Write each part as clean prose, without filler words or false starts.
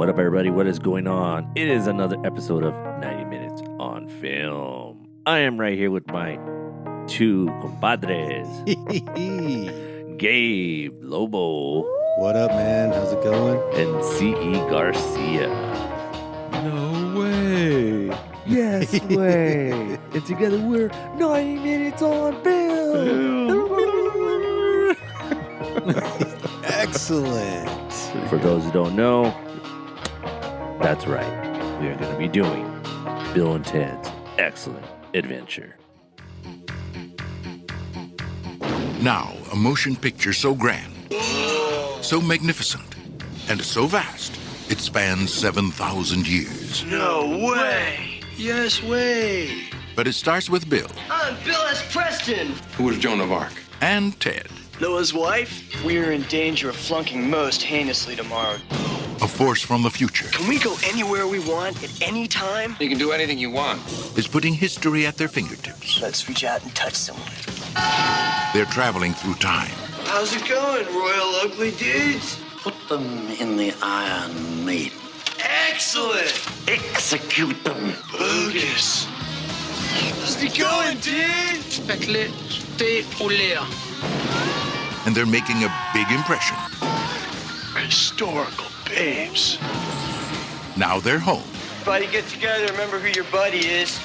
What up, everybody? What is going on? It is another episode of 90 Minutes on Film. I am right here with my two compadres, Gabe Lobo. What up, man? How's it going? And C.E. Garcia. No way. Yes way. And together we're 90 Minutes on Film. Excellent. For those who don't know, that's right. We are going to be doing Bill and Ted's Excellent Adventure. Now, a motion picture so grand, so magnificent, and so vast, it spans 7,000 years. No way! Yes way! But it starts with Bill. I'm Bill S. Preston! Who was Joan of Arc? And Ted. Noah's wife? We're in danger of flunking most heinously tomorrow. A force from the future Can we go anywhere we want at any time? You can do anything you want. is putting history at their fingertips. Let's reach out and touch someone. They're traveling through time. How's it going, Royal Ugly Dudes? Put them in the Iron Maiden. Excellent! Execute them. Bogus! How's it going, dude? Faites-les dérouler. And they're making a big impression. Historical babes. Now they're home Everybody get together, remember who your buddy is.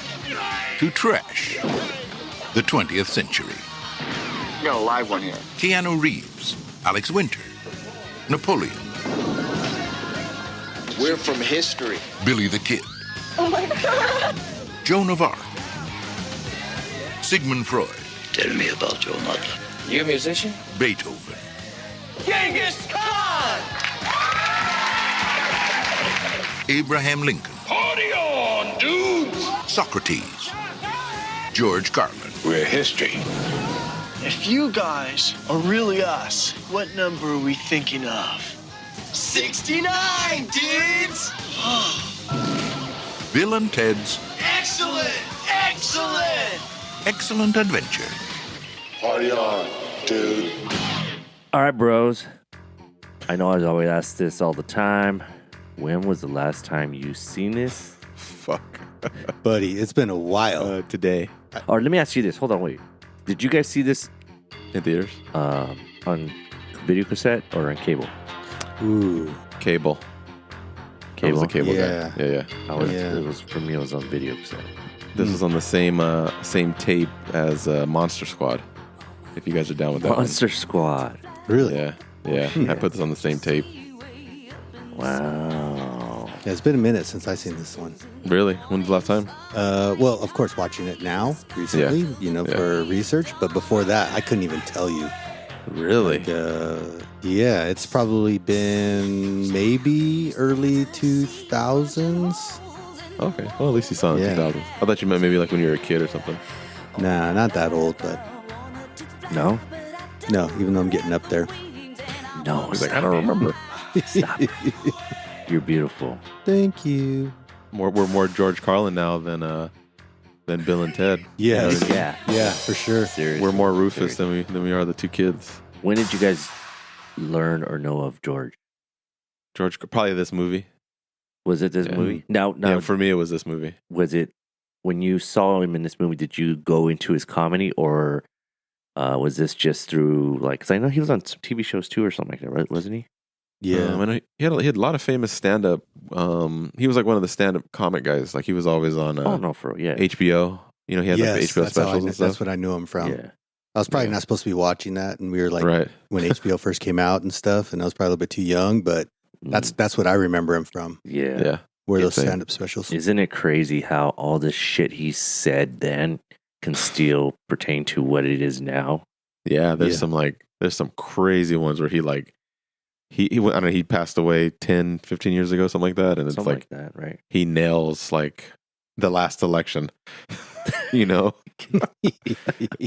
to trash the 20th century. We got a live one here. Keanu Reeves, Alex Winter, Napoleon, We're from history. Billy the Kid. Oh my God! Joan of Arc. Sigmund Freud. Tell me about your mother. You a musician? Beethoven. Genghis Khan! Abraham Lincoln. Party on, dudes! Socrates. George Carlin. We're history. If you guys are really us, what number are we thinking of? 69, dudes! Bill and Ted's Excellent! Excellent! Excellent Adventure. Party on, dude. All right, bros. I know I always ask this all the time. When was the last time you seen this? Fuck. Buddy, it's been a while. Today Or let me ask you this. Hold on, wait. Did you guys see this in theaters. on video cassette or on cable? Ooh. Cable. I was a cable Yeah. guy. Yeah. Yeah. It was for me. It was on video cassette. This is on the same tape as Monster Squad. If you guys are down with that Monster Squad. Really? one. Yeah. I put this on the same tape. Wow. Yeah, it's been a minute since I've seen this one. Really? When's the last time? Well, of course, watching it now, recently, Yeah. for research. But before that, I couldn't even tell you. Really? Yeah, it's probably been maybe early 2000s. Okay. Well, at least you saw it in Yeah. 2000. I thought you meant maybe like when you were a kid or something. Nah, not that old, but No? no, even though I'm getting up there. No. He's like, I don't remember. Stop. You're beautiful. Thank you. We're more George Carlin now than Bill and Ted. Yes. Yeah. Yeah, for sure. Seriously. We're more Rufus than we are the two kids. When did you guys learn or know of George? George, probably this movie. Was it this Yeah. movie? No. Yeah, for me it was this movie. Was it when you saw him in this movie? Did you go into his comedy, or was this just through like? Because I know he was on some TV shows too, or something like that, right? Wasn't he? Yeah. And he had a lot of famous stand up. He was like one of the stand up comic guys. Like he was always on Oh no, for yeah. HBO. You know, he had like the HBO that's how specials and stuff. That's what I knew him from. Yeah. I was probably Yeah. not supposed to be watching that, and we were like Right. when HBO first came out and stuff, and I was probably a little bit too young, but that's what I remember him from. Yeah. Yeah. Were Yeah, those same. stand-up specials? Isn't it crazy how all this shit he said then can still pertain to what it is now? Yeah. There's Yeah. some crazy ones where he went, I don't know, he passed away 10, 15 years ago, something like that. And it's Something like like that, right? he nails like the last election, you know,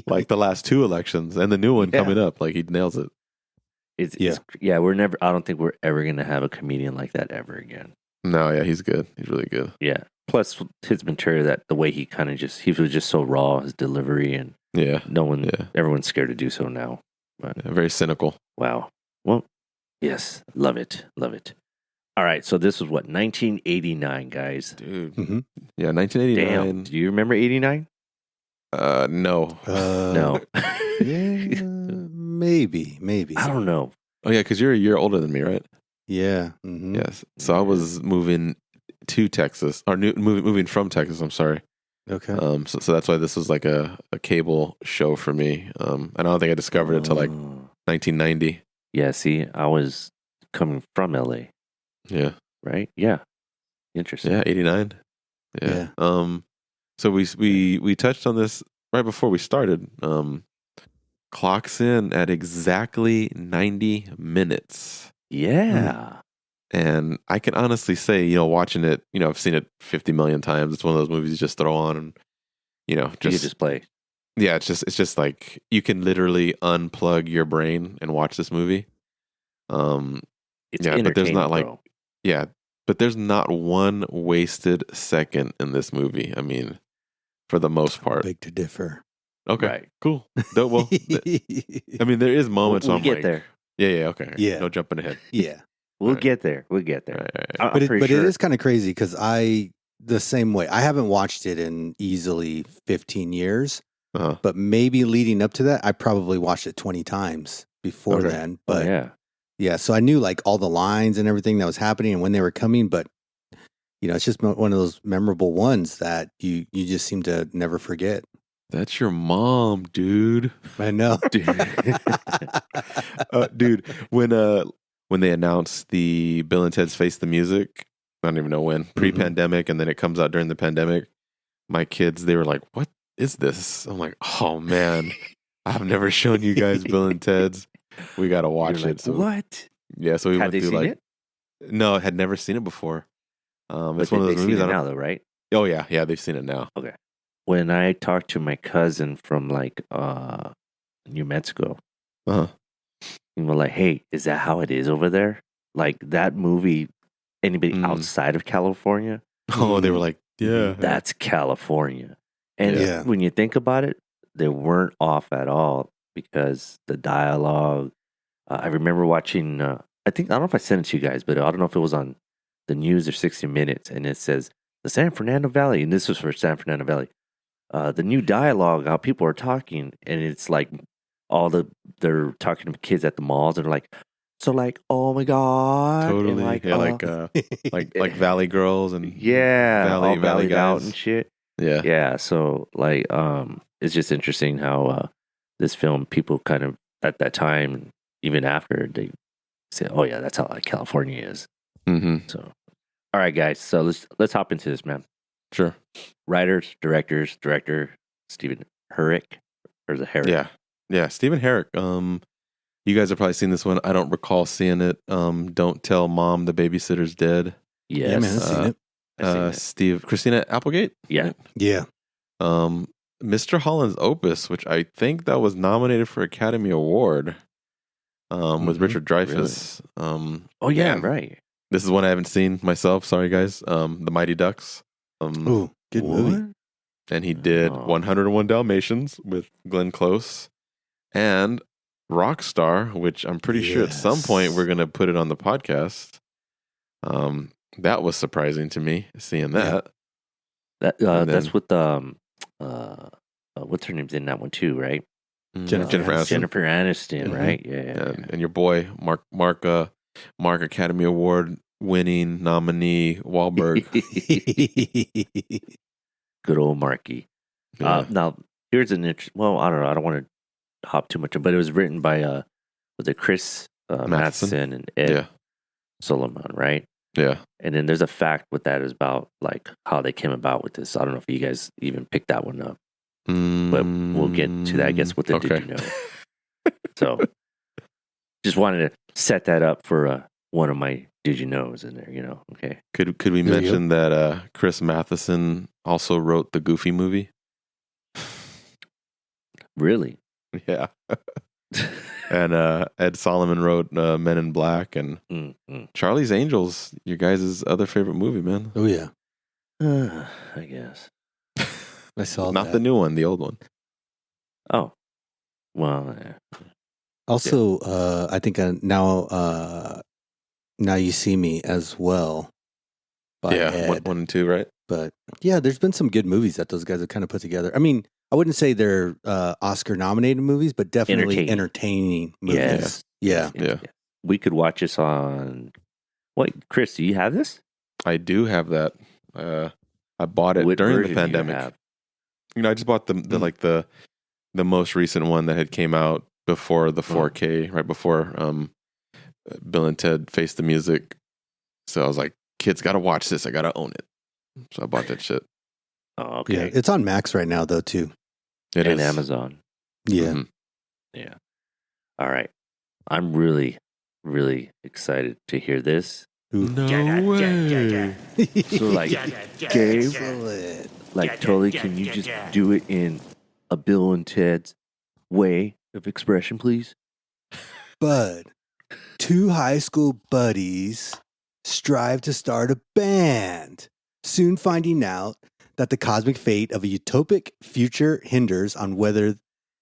like the last two elections and the new one Yeah. coming up. Like he nails it. We're never. I don't think we're ever gonna have a comedian like that ever again. No, yeah, he's good. He's really good. Yeah. Plus his material, that the way he kind of he was just so raw, his delivery, and Yeah. everyone's scared to do so now. But Very cynical. wow. Well, yes, love it. All right, so this was what 1989, guys. Dude. Mhm. Yeah, 1989. Damn, do you remember 89? No. No, Yeah, maybe. I don't know. Oh yeah, because you're a year older than me, right? Yeah. Mhm. Yes. So I was moving to Texas, or moving from Texas. I'm sorry. Okay. So that's why this was like a cable show for me. And I don't think I discovered it till like Oh. 1990. Yeah, see, I was coming from LA, Yeah. right? Yeah, interesting. Yeah. 89. Yeah. So we touched on this right before we started. Clocks in at exactly 90 minutes. Yeah. And I can honestly say, watching it, I've seen it 50 million times. It's one of those movies you just throw on and, You could just play. yeah, it's just like you can literally unplug your brain and watch this movie. It's Yeah, but there's not like, bro. yeah, but there's not one wasted second in this movie. I mean, for the most part. Big to differ. Okay, Right. cool. Well, I mean, there is moments We'll where I'm get like, there. Yeah, okay. Yeah. No jumping ahead. Yeah. We'll Right. get there. We'll get there. Right. I'm But pretty it sure. is kind of crazy because the same way. I haven't watched it in easily 15 years, Uh-huh. but maybe leading up to that, I probably watched it 20 times before Okay. then. Oh, But yeah. yeah, so I knew like all the lines and everything that was happening and when they were coming, but it's just one of those memorable ones that you just seem to never forget. That's your mom, dude. I know. Dude, when they announced the Bill and Ted's Face the Music, I don't even know when, pre-pandemic, and then it comes out during the pandemic, my kids, they were like, what is this? I'm like, oh man, I've never shown you guys Bill and Ted's. We got to watch You're it. like, So, what? yeah, so we Have went they through seen like, it? no, I had never seen it before. But It's one of they've those seen movies it I don't, now, though, right? oh yeah, they've seen it now. When I talked to my cousin from like New Mexico, Uh-huh. and we're like, "Hey, is that how it is over there? Like that movie? Anybody outside of California? Oh, they were like, yeah. That's California." And Yeah. when you think about it, they weren't off at all because the dialogue. I remember watching. I don't know if I sent it to you guys, but I don't know if it was on the news or 60 Minutes, and it says the San Fernando Valley, and this was for San Fernando Valley. The new dialogue, how people are talking, and it's like they're talking to kids at the malls, and they're like, so like, oh my god, Totally. and like, like Valley Girls and yeah, Valley all valleyed out guys. and shit. Yeah. Yeah, so like, it's just interesting how this film, people kind of at that time, even after, they say, oh yeah, that's how like California is. Mm-hmm. So, all right, guys, so let's hop into this, man. Sure. Writers, director Stephen Herrick, or is it Herrick? Yeah. Stephen Herrick. You guys have probably seen this one. I don't recall seeing it. Don't Tell Mom the Babysitter's Dead. Yes. Yeah, man, I've seen it. I've seen it. Christina Applegate. Yeah. Yeah. Mr. Holland's Opus, which I think that was nominated for Academy Award, with Richard Dreyfuss. Oh yeah, man, right. This is one I haven't seen myself. Sorry, guys. The Mighty Ducks. Ooh, good movie. And he did 101 Dalmatians with Glenn Close and Rockstar, which I'm pretty sure at some point we're going to put it on the podcast. That was surprising to me, seeing that. That's with what's her name's in that one too, right? Jennifer Aniston. Jennifer Aniston, right? Yeah. And your boy Mark Academy Award winning nominee Wahlberg. Good old Marky. Yeah. Now here's an well, I don't know. I don't want to hop too much, but it was written by was it Chris Matheson and Ed Solomon, right? Yeah. And then there's a fact with that is about like how they came about with this. I don't know if you guys even picked that one up, but we'll get to that. I guess with the Did You Know? So just wanted to set that up for one of my Did You Knows in there. Okay. Could we mention that Chris Matheson also wrote the Goofy movie? Really? Yeah. And Ed Solomon wrote Men in Black and Charlie's Angels, your guys' other favorite movie, man. Oh, yeah. I guess. I saw Not that. the new one, the old one. Oh. Well, Also, I think now Now You See Me as well. By Ed. 1 and 2, right? But yeah, there's been some good movies that those guys have kind of put together. I mean, I wouldn't say they're Oscar nominated movies, but definitely entertaining movies. Yes. Yeah. We could watch this on. Wait, Chris, do you have this? I do have that. I bought it What during the version do you pandemic. have? I just bought the most recent one that had came out before the 4K, right before Bill and Ted Face the Music. So I was like, kids got to watch this. I got to own it. So I bought that shit. Oh, okay. Yeah, it's on Max right now, though, too. It and is. Amazon. Yeah. Mm-hmm. Yeah. All right. I'm really, really excited to hear this. No way. So, like, Gabe, like, totally, can you just do it in a Bill and Ted's way of expression, please? Bud, two high school buddies strive to start a band, soon finding out that the cosmic fate of a utopic future hinders on whether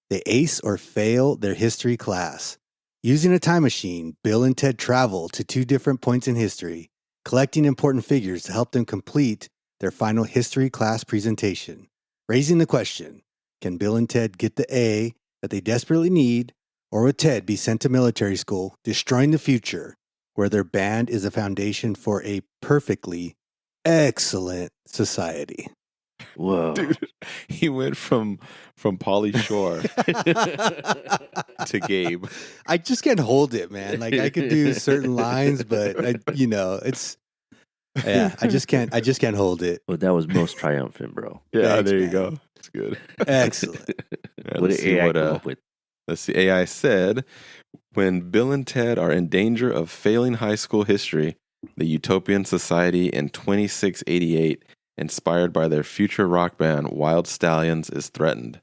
they ace or fail their history class. Using a time machine, Bill and Ted travel to two different points in history, collecting important figures to help them complete their final history class presentation, raising the question, can Bill and Ted get the A that they desperately need, or would Ted be sent to military school, destroying the future, where their band is a foundation for a perfectly excellent society? Whoa. Dude, he went from Pauly Shore to Gabe. I just can't hold it, man. Like I could do certain lines, but it's I just can't hold it. Well, that was most triumphant, bro. Yeah, Thanks, there you man. go. It's good. Excellent. Yeah, What let's did see AI come up with? Let's see. AI said, when Bill and Ted are in danger of failing high school history, the utopian society in 2688, inspired by their future rock band Wild Stallions, is threatened.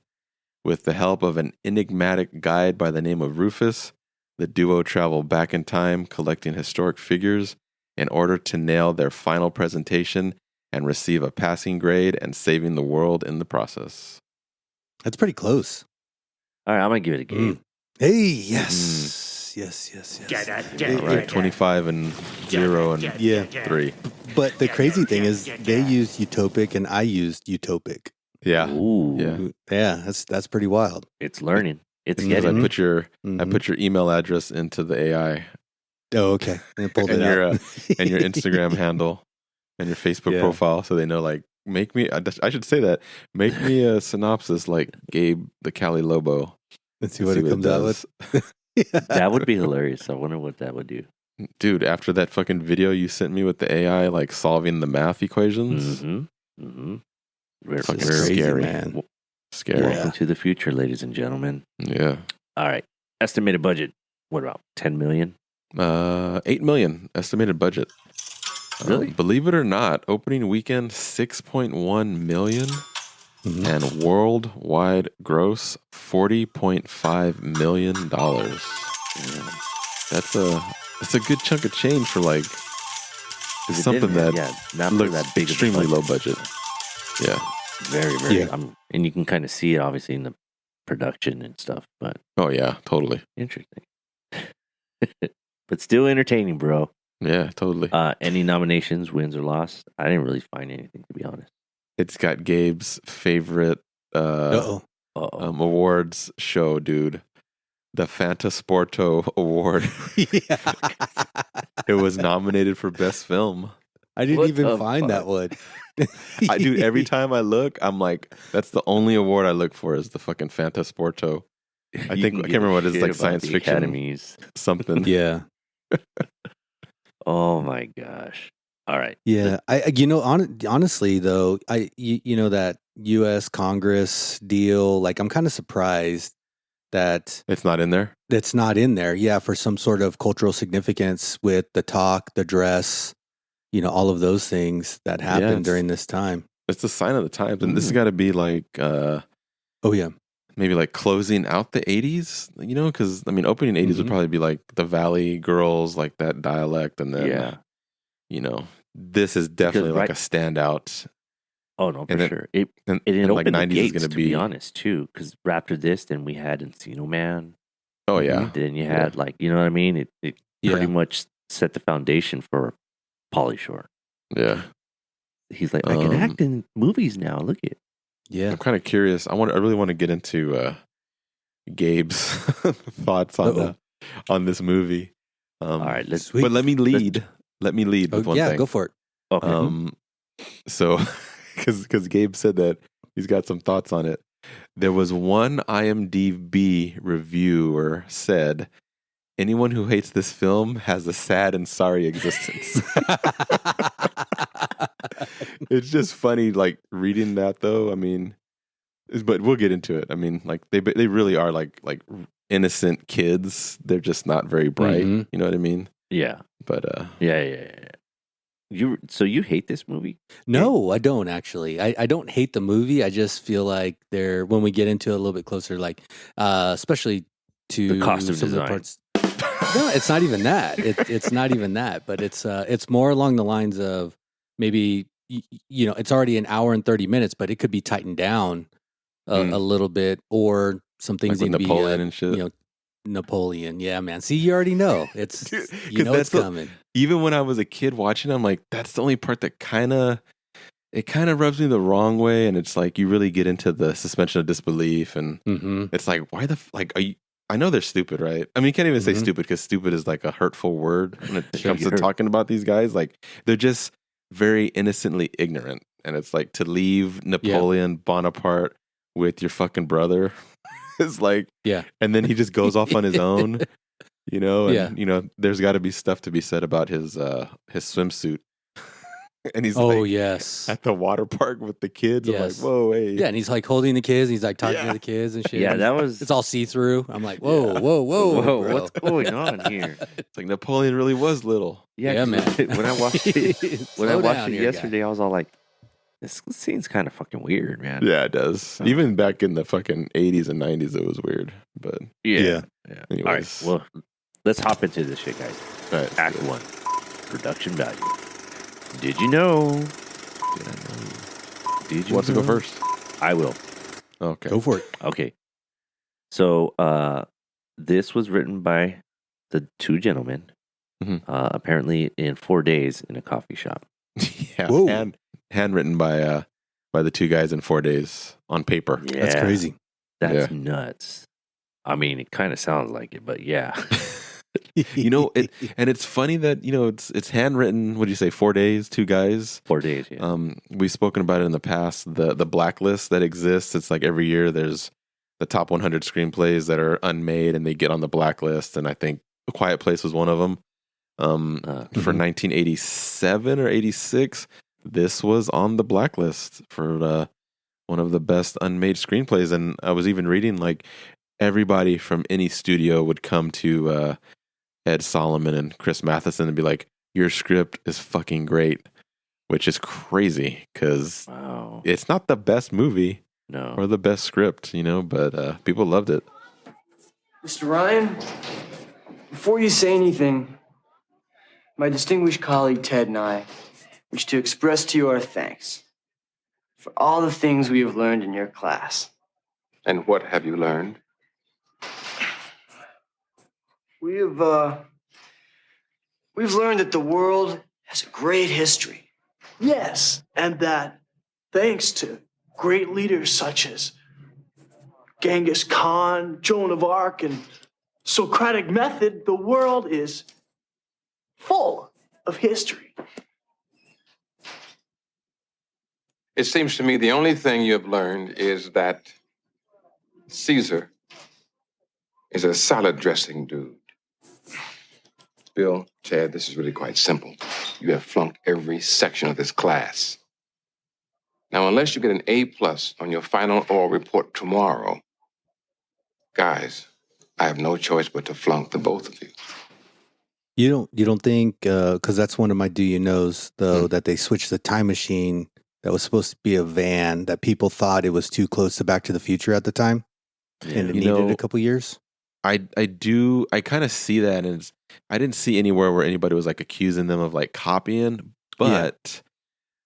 With the help of an enigmatic guide by the name of Rufus, the duo travel back in time, collecting historic figures in order to nail their final presentation and receive a passing grade and saving the world in the process. That's pretty close. All right, I'm going to give it a Gabe. Hey, yes. Yes. All right, 25 and 0 and Yeah. 3. But the crazy thing is they used utopic and I used utopic. Yeah. Ooh. Yeah. Yeah, that's pretty wild. It's learning. It's Because getting. I put your email address into the AI Oh, okay. And pulled and it your out. and your Instagram handle and your Facebook Yeah. profile, so they know, like, make me. I should say that. Make me a synopsis like Gabe the Calilobo. Let's see what it comes out with. That would be hilarious. I wonder what that would do. Dude, after that fucking video you sent me with the AI, like solving the math equations, Very, fucking crazy, scary, man. Scary. Welcome to the future, ladies and gentlemen. Yeah. All right. Estimated budget. What about 10 million? 8 million estimated budget. Really? Believe it or not, opening weekend 6.1 million. And worldwide gross $40.5 million. Yeah. That's a good chunk of change for, like, It something didn't- that not for looks that big of a extremely low budget. Yeah. Very, very. Yeah. And you can kind of see it obviously in the production and stuff, but Oh yeah, totally. interesting. But still entertaining, bro. Yeah, totally. Any nominations, wins or loss? I didn't really find anything, to be honest. It's got Gabe's favorite Uh-oh. awards show, dude. The Fantasporto Award. It was nominated for Best Film. I didn't What even the find that fuck? one. Dude, every time I look, I'm like, that's the only award I look for is the fucking Fantasporto. I can't remember what it is, like science fiction academies. something. Yeah. Oh my gosh! All right. Yeah. Honestly though, that U.S. Congress deal, like I'm kind of surprised that It's not in there. it's not in there. Yeah, for some sort of cultural significance with the talk, the dress, all of those things that happened it's- during this time. It's a sign of the times, and this has got to be like Oh yeah. maybe like closing out the 80s, because I mean, opening 80s would Mhm. probably be like the Valley Girls, like that dialect, and then Yeah. this is definitely Because, like a standout. Oh no, for And then- sure. And, It and like opened the 90s is gates, going to be be honest, too. Because after this, then we had Encino Man. Oh yeah, Then you had, like, you know what I mean? It Yeah. pretty much set the foundation for Pauly Shore. Yeah. He's like, I can act in movies now. Look at. Yeah. I'm kind of curious. I really want to get into Gabe's thoughts on this movie. All right, but let me lead. Let me lead with one thing. Yeah, go for it. Okay. So, because Gabe said that he's got some thoughts on it. There was one IMDb reviewer said, anyone who hates this film has a sad and sorry existence. It's just funny, like, reading that, though. I mean, but we'll get into it. I mean, like, they really are like innocent kids. They're just not very bright. Mhm. You know what I mean? Yeah. But Yeah. So you hate this movie? No, I don't actually. I don't hate the movie. I just feel like when we get into it a little bit closer, like especially to The costume some of the design. parts. No, it's not even that. It's not even that. But it's more along the lines of maybe it's already an hour and 30 minutes, but it could be tightened down a little bit, or some things like with need to Napoleon be and shit. Napoleon. Yeah, man. See, you already know. It's Dude, it's coming. Even when I was a kid watching it, I'm like, that's the only part that kind of rubs me the wrong way, and it's like you really get into the suspension of disbelief, and it's like, why are you? I know they're stupid, right? I mean, you can't even say stupid, because stupid is like a hurtful word when it comes to talking about these guys. Like, they're just very innocently ignorant, and it's like, to leave Napoleon Bonaparte with your fucking brother is like, and then he just goes off on his own. And there's got to be stuff to be said about his swimsuit. And he's at the water park with the kids. I'm like, whoa, hey. Yeah, and he's like holding the kids, and he's like talking to the kids and shit. Yeah, that was. It's all see through. I'm like, whoa, whoa, bro. What's going on here? It's like Napoleon really was little. Yeah, man. When I watched it, yesterday, I was all like, this scene's kind of fucking weird, man. Yeah, it does. Even back in the fucking 80s and 90s, it was weird. But yeah. Anyways. All right, well, let's hop into this shit, guys. All right, Act 1, production value. Did you know? Did you want to go first? I will. Okay. Go for it. Okay. So, this was written by the two gentlemen, apparently in 4 days in a coffee shop. Yeah. Whoa. Handwritten by the two guys in 4 days on paper. Yeah. That's crazy. That's nuts. I mean, it kind of sounds like it, but yeah. And it's funny that, it's handwritten, what do you say, 4 days, two guys? 4 days, yeah. We've spoken about it in the past, the blacklist that exists. It's like every year there's the top 100 screenplays that are unmade, and they get on the blacklist, and I think A Quiet Place was one of them. For 1987 or 86, this was on the blacklist for one of the best unmade screenplays. And I was even reading, like, everybody from any studio would come to Ed Solomon and Chris Matheson and be like, your script is fucking great, which is crazy, because it's not the best movie or the best script, but people loved it. Mr. Ryan, before you say anything, my distinguished colleague Ted and I wish to express to you our thanks for all the things we have learned in your class. And what have you learned? We've learned that the world has a great history. Yes, and that thanks to great leaders such as Genghis Khan, Joan of Arc, and Socratic method, the world is full of history. It seems to me the only thing you have learned is that Caesar is a salad dressing dude. Bill, Chad, this is really quite simple. You have flunked every section of this class. Now, unless you get an A+ on your final oral report tomorrow, guys, I have no choice but to flunk the both of you. You don't think, because that's one of my do you knows, though, that they switched the time machine that was supposed to be a van, that people thought it was too close to Back to the Future at the time, and it needed a couple years? I kind of see that, and I didn't see anywhere where anybody was like accusing them of like copying, but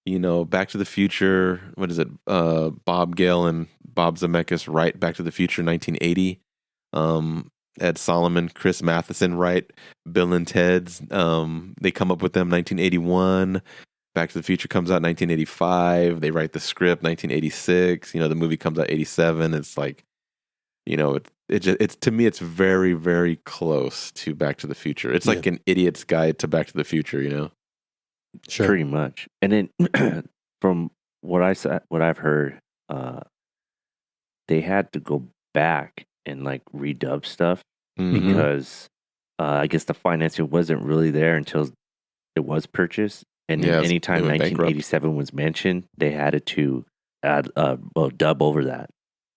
Back to the Future, what is it? Bob Gale and Bob Zemeckis write Back to the Future 1980. Ed Solomon, Chris Matheson write Bill and Ted's. They come up with them 1981. Back to the Future comes out 1985. They write the script 1986. The movie comes out 87. It's like, it's to me, it's very, very close to Back to the Future. It's like an idiot's guide to Back to the Future. Sure. Pretty much. And then from what I've heard, they had to go back and like redub stuff because I guess the financing wasn't really there until it was purchased. And then anytime 1987 was mentioned, they had to add dub over that.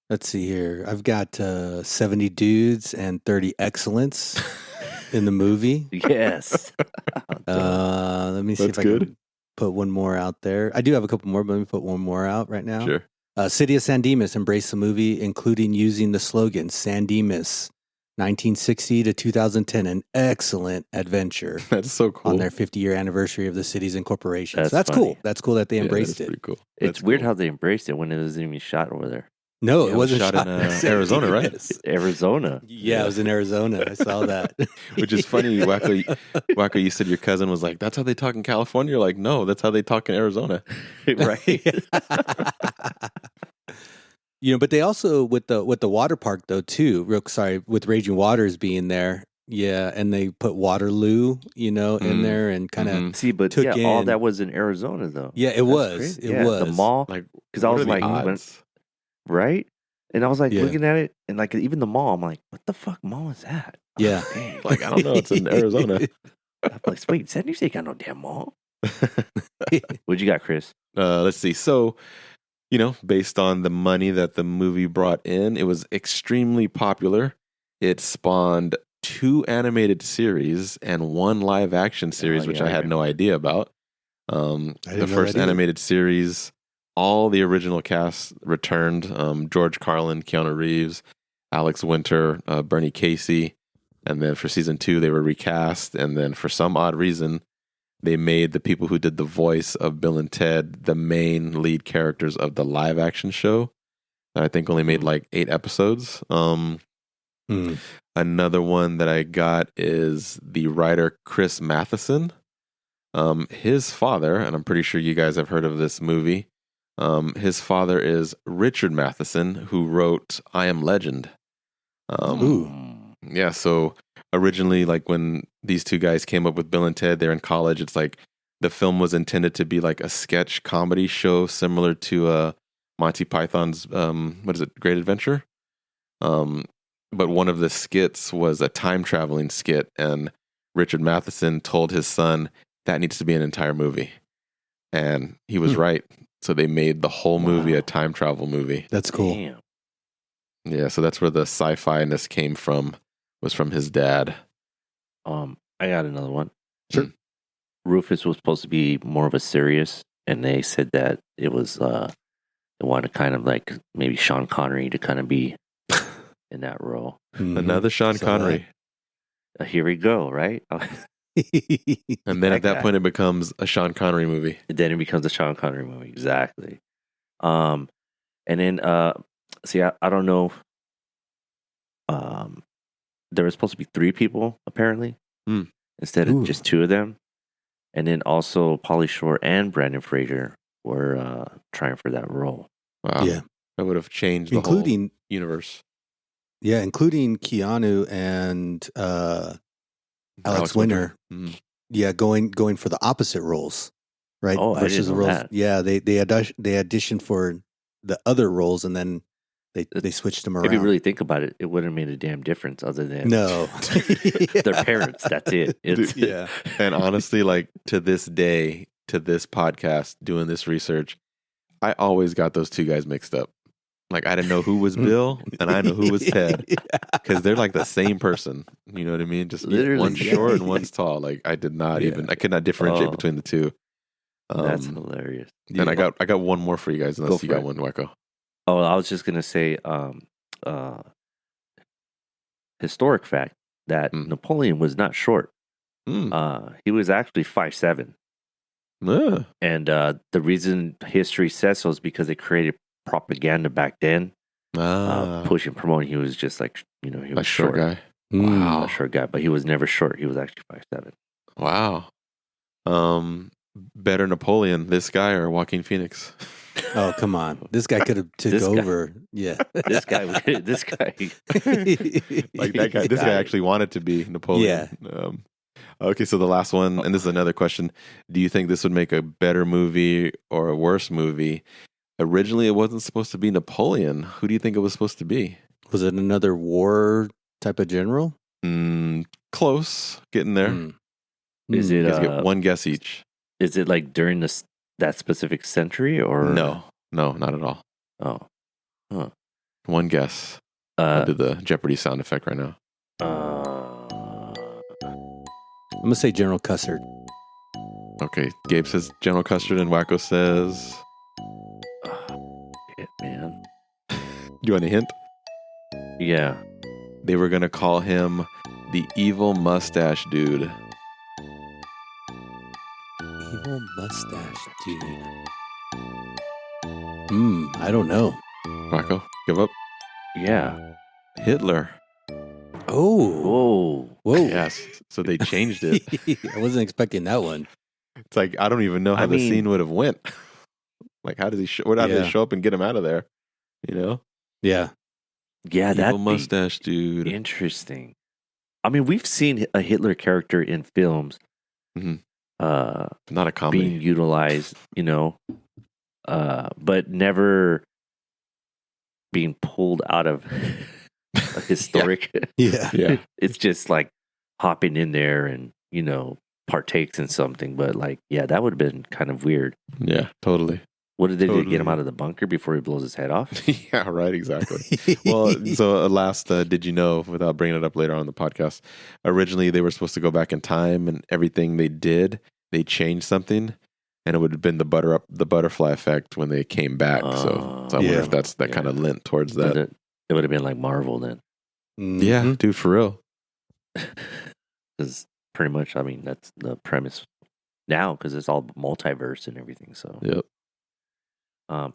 Let's see here. I've got 70 dudes and 30 excellence in the movie. Yes. Let me see if I can put one more out there. I do have a couple more, but let me put one more out right now. Sure. City of San Dimas embraced the movie, including using the slogan San Dimas 1960 to 2010, an excellent adventure. That's so cool. On their 50-year anniversary of the city's incorporation. That's cool. That's cool that they embraced it. Pretty cool. It's weird how they embraced it when it wasn't even shot over there. No, it wasn't shot in Arizona, right? Arizona. Yeah, it was in Arizona. I saw that. Which is funny, Wackoe, you said your cousin was like, that's how they talk in California? You're like, no, that's how they talk in Arizona. Right. But they also, with the water park though too, with Raging Waters being there, and they put Waterloo, in there and kind of see, but took in, all that was in Arizona though. Yeah, it was. Crazy. It was the mall, because I was like, right, and I was like looking at it, and like even the mall, I'm like, what the fuck mall is that? Yeah, I don't know, it's in Arizona. I'm like, wait, San Diego ain't got no damn mall. What you got, Chris? Let's see. So, based on the money that the movie brought in, it was extremely popular. It spawned 2 animated series and 1 live action series, which I had no idea about. The first animated series, all the original cast returned. George Carlin, Keanu Reeves, Alex Winter, Bernie Casey. And then for season 2, they were recast. And then for some odd reason, they made the people who did the voice of Bill and Ted the main lead characters of the live action show. I think only made like 8 episodes. Another one that I got is the writer Chris Matheson. His father, and I'm pretty sure you guys have heard of this movie. His father is Richard Matheson, who wrote I Am Legend. Yeah, so originally, like when these 2 guys came up with Bill and Ted, they're in college. It's like the film was intended to be like a sketch comedy show similar to Monty Python's Great Adventure. But one of the skits was a time traveling skit, and Richard Matheson told his son that needs to be an entire movie, and he was right. So they made the whole movie a time travel movie. That's cool. Damn. Yeah, so that's where the sci-fi-ness came from. Was from his dad. I got another one. Sure. Rufus was supposed to be more of a serious, and they said that it was they wanted kind of like maybe Sean Connery to kind of be in that role. Another Sean Connery. Here we go, right? And then at that point, it becomes a Sean Connery movie. Then it becomes a Sean Connery movie, exactly. And then see, I don't know. There was supposed to be 3 people apparently, instead of just 2 of them. And then also Pauly Shore and Brandon Fraser were trying for that role. Wow. Yeah. That would have changed the whole universe. Yeah, including Keanu and Alex Winter. Yeah, going for the opposite roles, right? Oh, versus the roles. That. Yeah, they auditioned for the other roles, and then they switched them around. If you really think about it, it wouldn't have made a damn difference other than their parents. That's it. Yeah. And honestly, like to this day, to this podcast, doing this research, I always got those 2 guys mixed up. Like I didn't know who was Bill and I know who was Ted because they're like the same person. You know what I mean? Just literally, one's short and one's tall. Like I did not I could not differentiate between the 2. That's hilarious. And I got one more for you guys unless you got one, Wackoe. Oh, I was just gonna say, historic fact that Napoleon was not short. He was actually 5'7". And the reason history says so is because they created propaganda back then, pushing, promoting. He was just like, he was a short guy. Wow. Short guy, but he was never short. He was actually 5'7". Wow. Better Napoleon, this guy or Joaquin Phoenix? Oh, come on. This guy could have took This guy. over. Yeah. This guy. Like That guy. This guy actually wanted to be Napoleon. Yeah. Okay, so the last one, and this is another question. Do you think this would make a better movie or a worse movie? Originally, it wasn't supposed to be Napoleon. Who do you think it was supposed to be? Was it another war type of general? Close. Getting there. Is You it guys get one guess each. Is it like during that specific century or No, not at all. Oh. Huh. One guess. I'll do the Jeopardy sound effect right now. I'm going to say General Cussard. Okay, Gabe says General Custard and Wackoe says... Shit, man. You want a hint? Yeah. They were going to call him the evil mustache dude. Evil mustache dude. I don't know. Wackoe, give up? Yeah. Hitler. Oh. Whoa. Yes. So they changed it. I wasn't expecting that one. It's like, I don't even know how the scene would have went. Like, how did they show up and get him out of there? You know? Yeah. Yeah, evil mustache dude. Interesting. I mean, we've seen a Hitler character in films. Not a comedy. Being utilized, but never being pulled out of a historic. Yeah. It's just like hopping in there and, partakes in something. But like, yeah, that would have been kind of weird. Yeah, totally. What did they do? Get him out of the bunker before he blows his head off? Yeah, right, exactly. Well, so last, did you know, without bringing it up later on the podcast, originally they were supposed to go back in time and everything they did, they changed something, and it would have been the butterfly effect when they came back. So I wonder if that's that kind of lent towards that. It would have been like Marvel then. Yeah, dude, for real. Because pretty much, I mean, that's the premise now because it's all multiverse and everything. So yep. And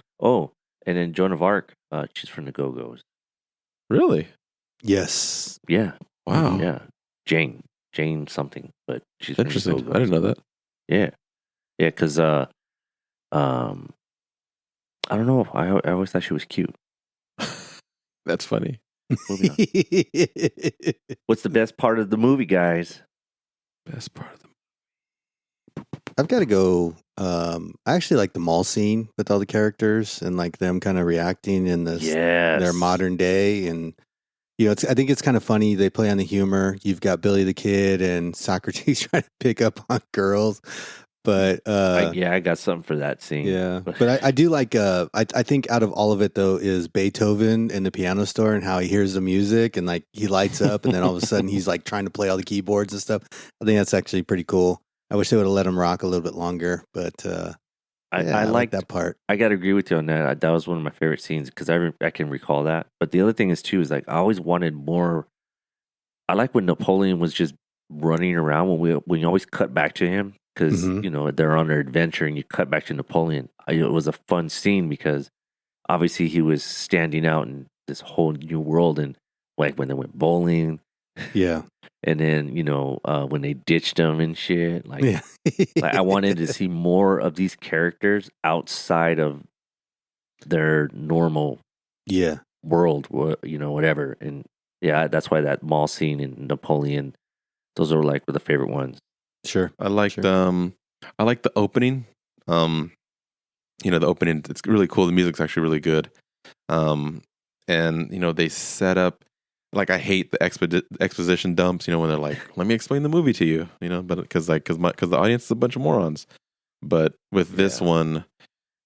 then Joan of Arc, she's from the Go-Go's. Really? Yes. Yeah. Wow. Yeah. Jane something, but she's interesting. From the Go-Go's. I didn't know that. Yeah. Yeah, because I don't know. I always thought she was cute. That's funny. What's the best part of the movie, guys? Best part of the I've got to go. I actually like the mall scene with all the characters and like them kind of reacting in this their modern day, and I think it's kind of funny. They play on the humor. You've got Billy the Kid and Socrates trying to pick up on girls, but I got something for that scene. Yeah, but I do like. I think out of all of it though is Beethoven in the piano store and how he hears the music and like he lights up and then all of a sudden he's like trying to play all the keyboards and stuff. I think that's actually pretty cool. I wish they would have let him rock a little bit longer, but I like that part. I got to agree with you on that. That was one of my favorite scenes because I can recall that. But the other thing is too is like I always wanted more. I like when Napoleon was just running around when you always cut back to him because they're on their adventure and you cut back to Napoleon. It was a fun scene because obviously he was standing out in this whole new world and like when they went bowling. Yeah. And then, when they ditched them and shit, like I wanted to see more of these characters outside of their normal world, whatever. And yeah, that's why that mall scene in Napoleon, those are like the favorite ones. Sure. I liked I like the opening. The opening, it's really cool. The music's actually really good. And they set up. Like I hate the exposition dumps, when they're like, "Let me explain the movie to you," but because the audience is a bunch of morons. But with this one,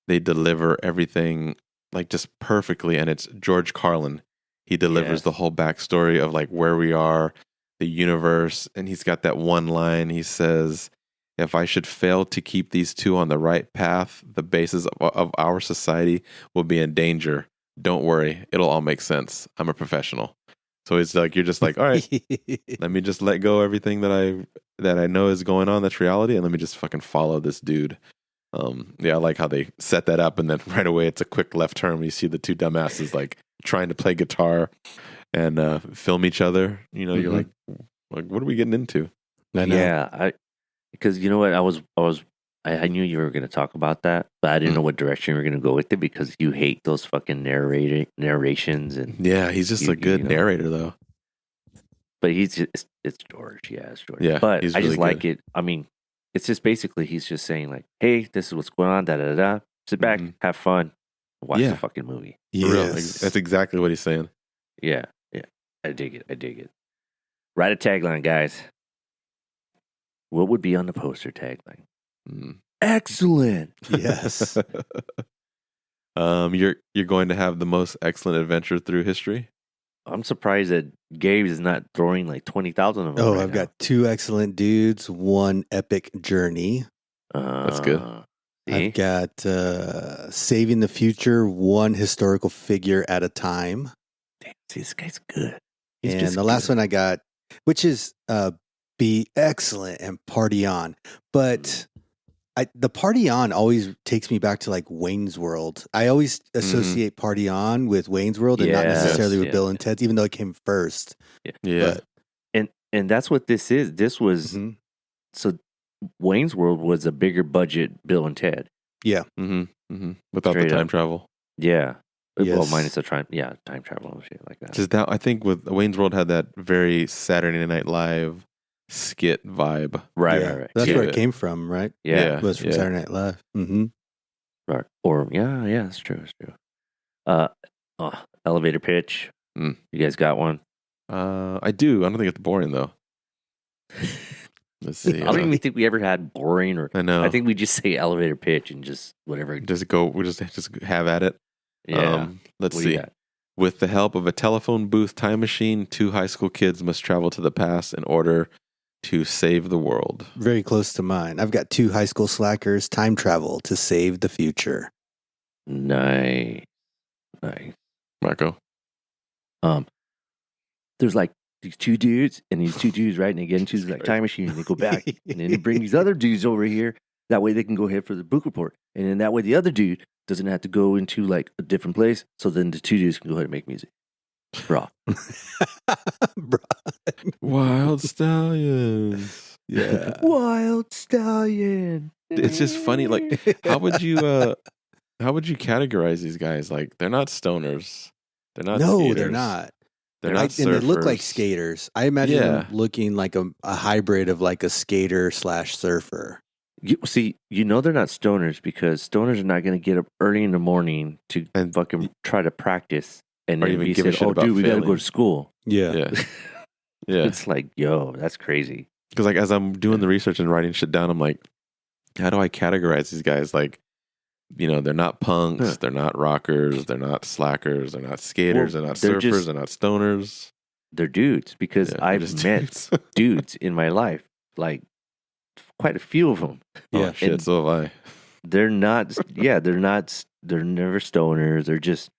they deliver everything like just perfectly, and it's George Carlin. He delivers the whole backstory of like where we are, the universe, and he's got that one line. He says, "If I should fail to keep these two on the right path, the basis of our society will be in danger. Don't worry, it'll all make sense. I'm a professional." So it's like you're just like, all right, let me just let go everything that I know is going on, that's reality, and let me just fucking follow this dude. I like how they set that up, and then right away it's a quick left turn when you see the two dumbasses like trying to play guitar, and film each other. You know, you're like, what are we getting into? I know. Yeah, because you know what, I knew you were going to talk about that, but I didn't know what direction you were going to go with it because you hate those fucking narrations and Yeah, he's just a good narrator though. But it's George, yeah, it's George. Yeah, but he's I really just like good. it. I mean, it's just basically he's just saying like, hey, this is what's going on, da da da. Sit back, have fun, watch the fucking movie. For real. That's exactly what he's saying. Yeah, I dig it. Write a tagline, guys. What would be on the poster tagline? Excellent. Yes. You're going to have the most excellent adventure through history. I'm surprised that Gabe is not throwing like 20,000 of them. Oh, I've got 2 excellent dudes, 1 epic journey. That's good. I've got saving the future, 1 historical figure at a time. Damn, see, this guy's good. And the last one I got, which is be excellent and party on. But the party on always takes me back to like Wayne's World. I always associate party on with Wayne's World and not necessarily with Bill and Ted, even though it came first. Yeah. And that's what this is. This was so Wayne's World was a bigger budget Bill and Ted. Yeah. Without the time travel. Yeah. Well, Yes. minus the time travel and shit like that. Because now I think with Wayne's World had that very Saturday Night Live skit vibe. Right. That's where it came from, right? Yeah. It was from Saturday Night Live. Right. Or it's true. Elevator pitch. You guys got one? I do. I don't think it's boring though. Let's see. I don't even think we ever had boring or I know. I think we just say elevator pitch and just whatever. We just have at it. Yeah. Let's What do you see. got? With the help of a telephone booth time machine, 2 high school kids must travel to the past in order to save the world. Very close to mine. I've got 2 high school slackers time travel to save the future. Nice. Marco. There's like these 2 dudes and these 2 dudes, right? And they get into the time machine and they go back and then they bring these other dudes over here. That way they can go ahead for the book report. And then that way the other dude doesn't have to go into like a different place. So then the 2 dudes can go ahead and make music. Bro. Wild Stallions. Yeah. Wild Stallion. It's just funny. Like, how would you categorize these guys? Like, they're not stoners. They're not skaters. They're not. They're not and they look like surfers. skaters. I imagine them looking like a hybrid of like a skater / surfer. See, they're not stoners because stoners are not going to get up early in the morning to fucking try to practice and Or then even be give a said, shit "Oh, about dude, we got to go failing." to school." Yeah. Yeah. It's like, yo, that's crazy. Because like as I'm doing the research and writing shit down, I'm like, how do I categorize these guys? Like, they're not punks, they're not rockers, they're not slackers, they're not skaters, they're not surfers, they're not stoners. They're dudes because I've met dudes. dudes in my life, like quite a few of them. Oh, shit, And so have I. they're not. Yeah, they're never stoners. They're just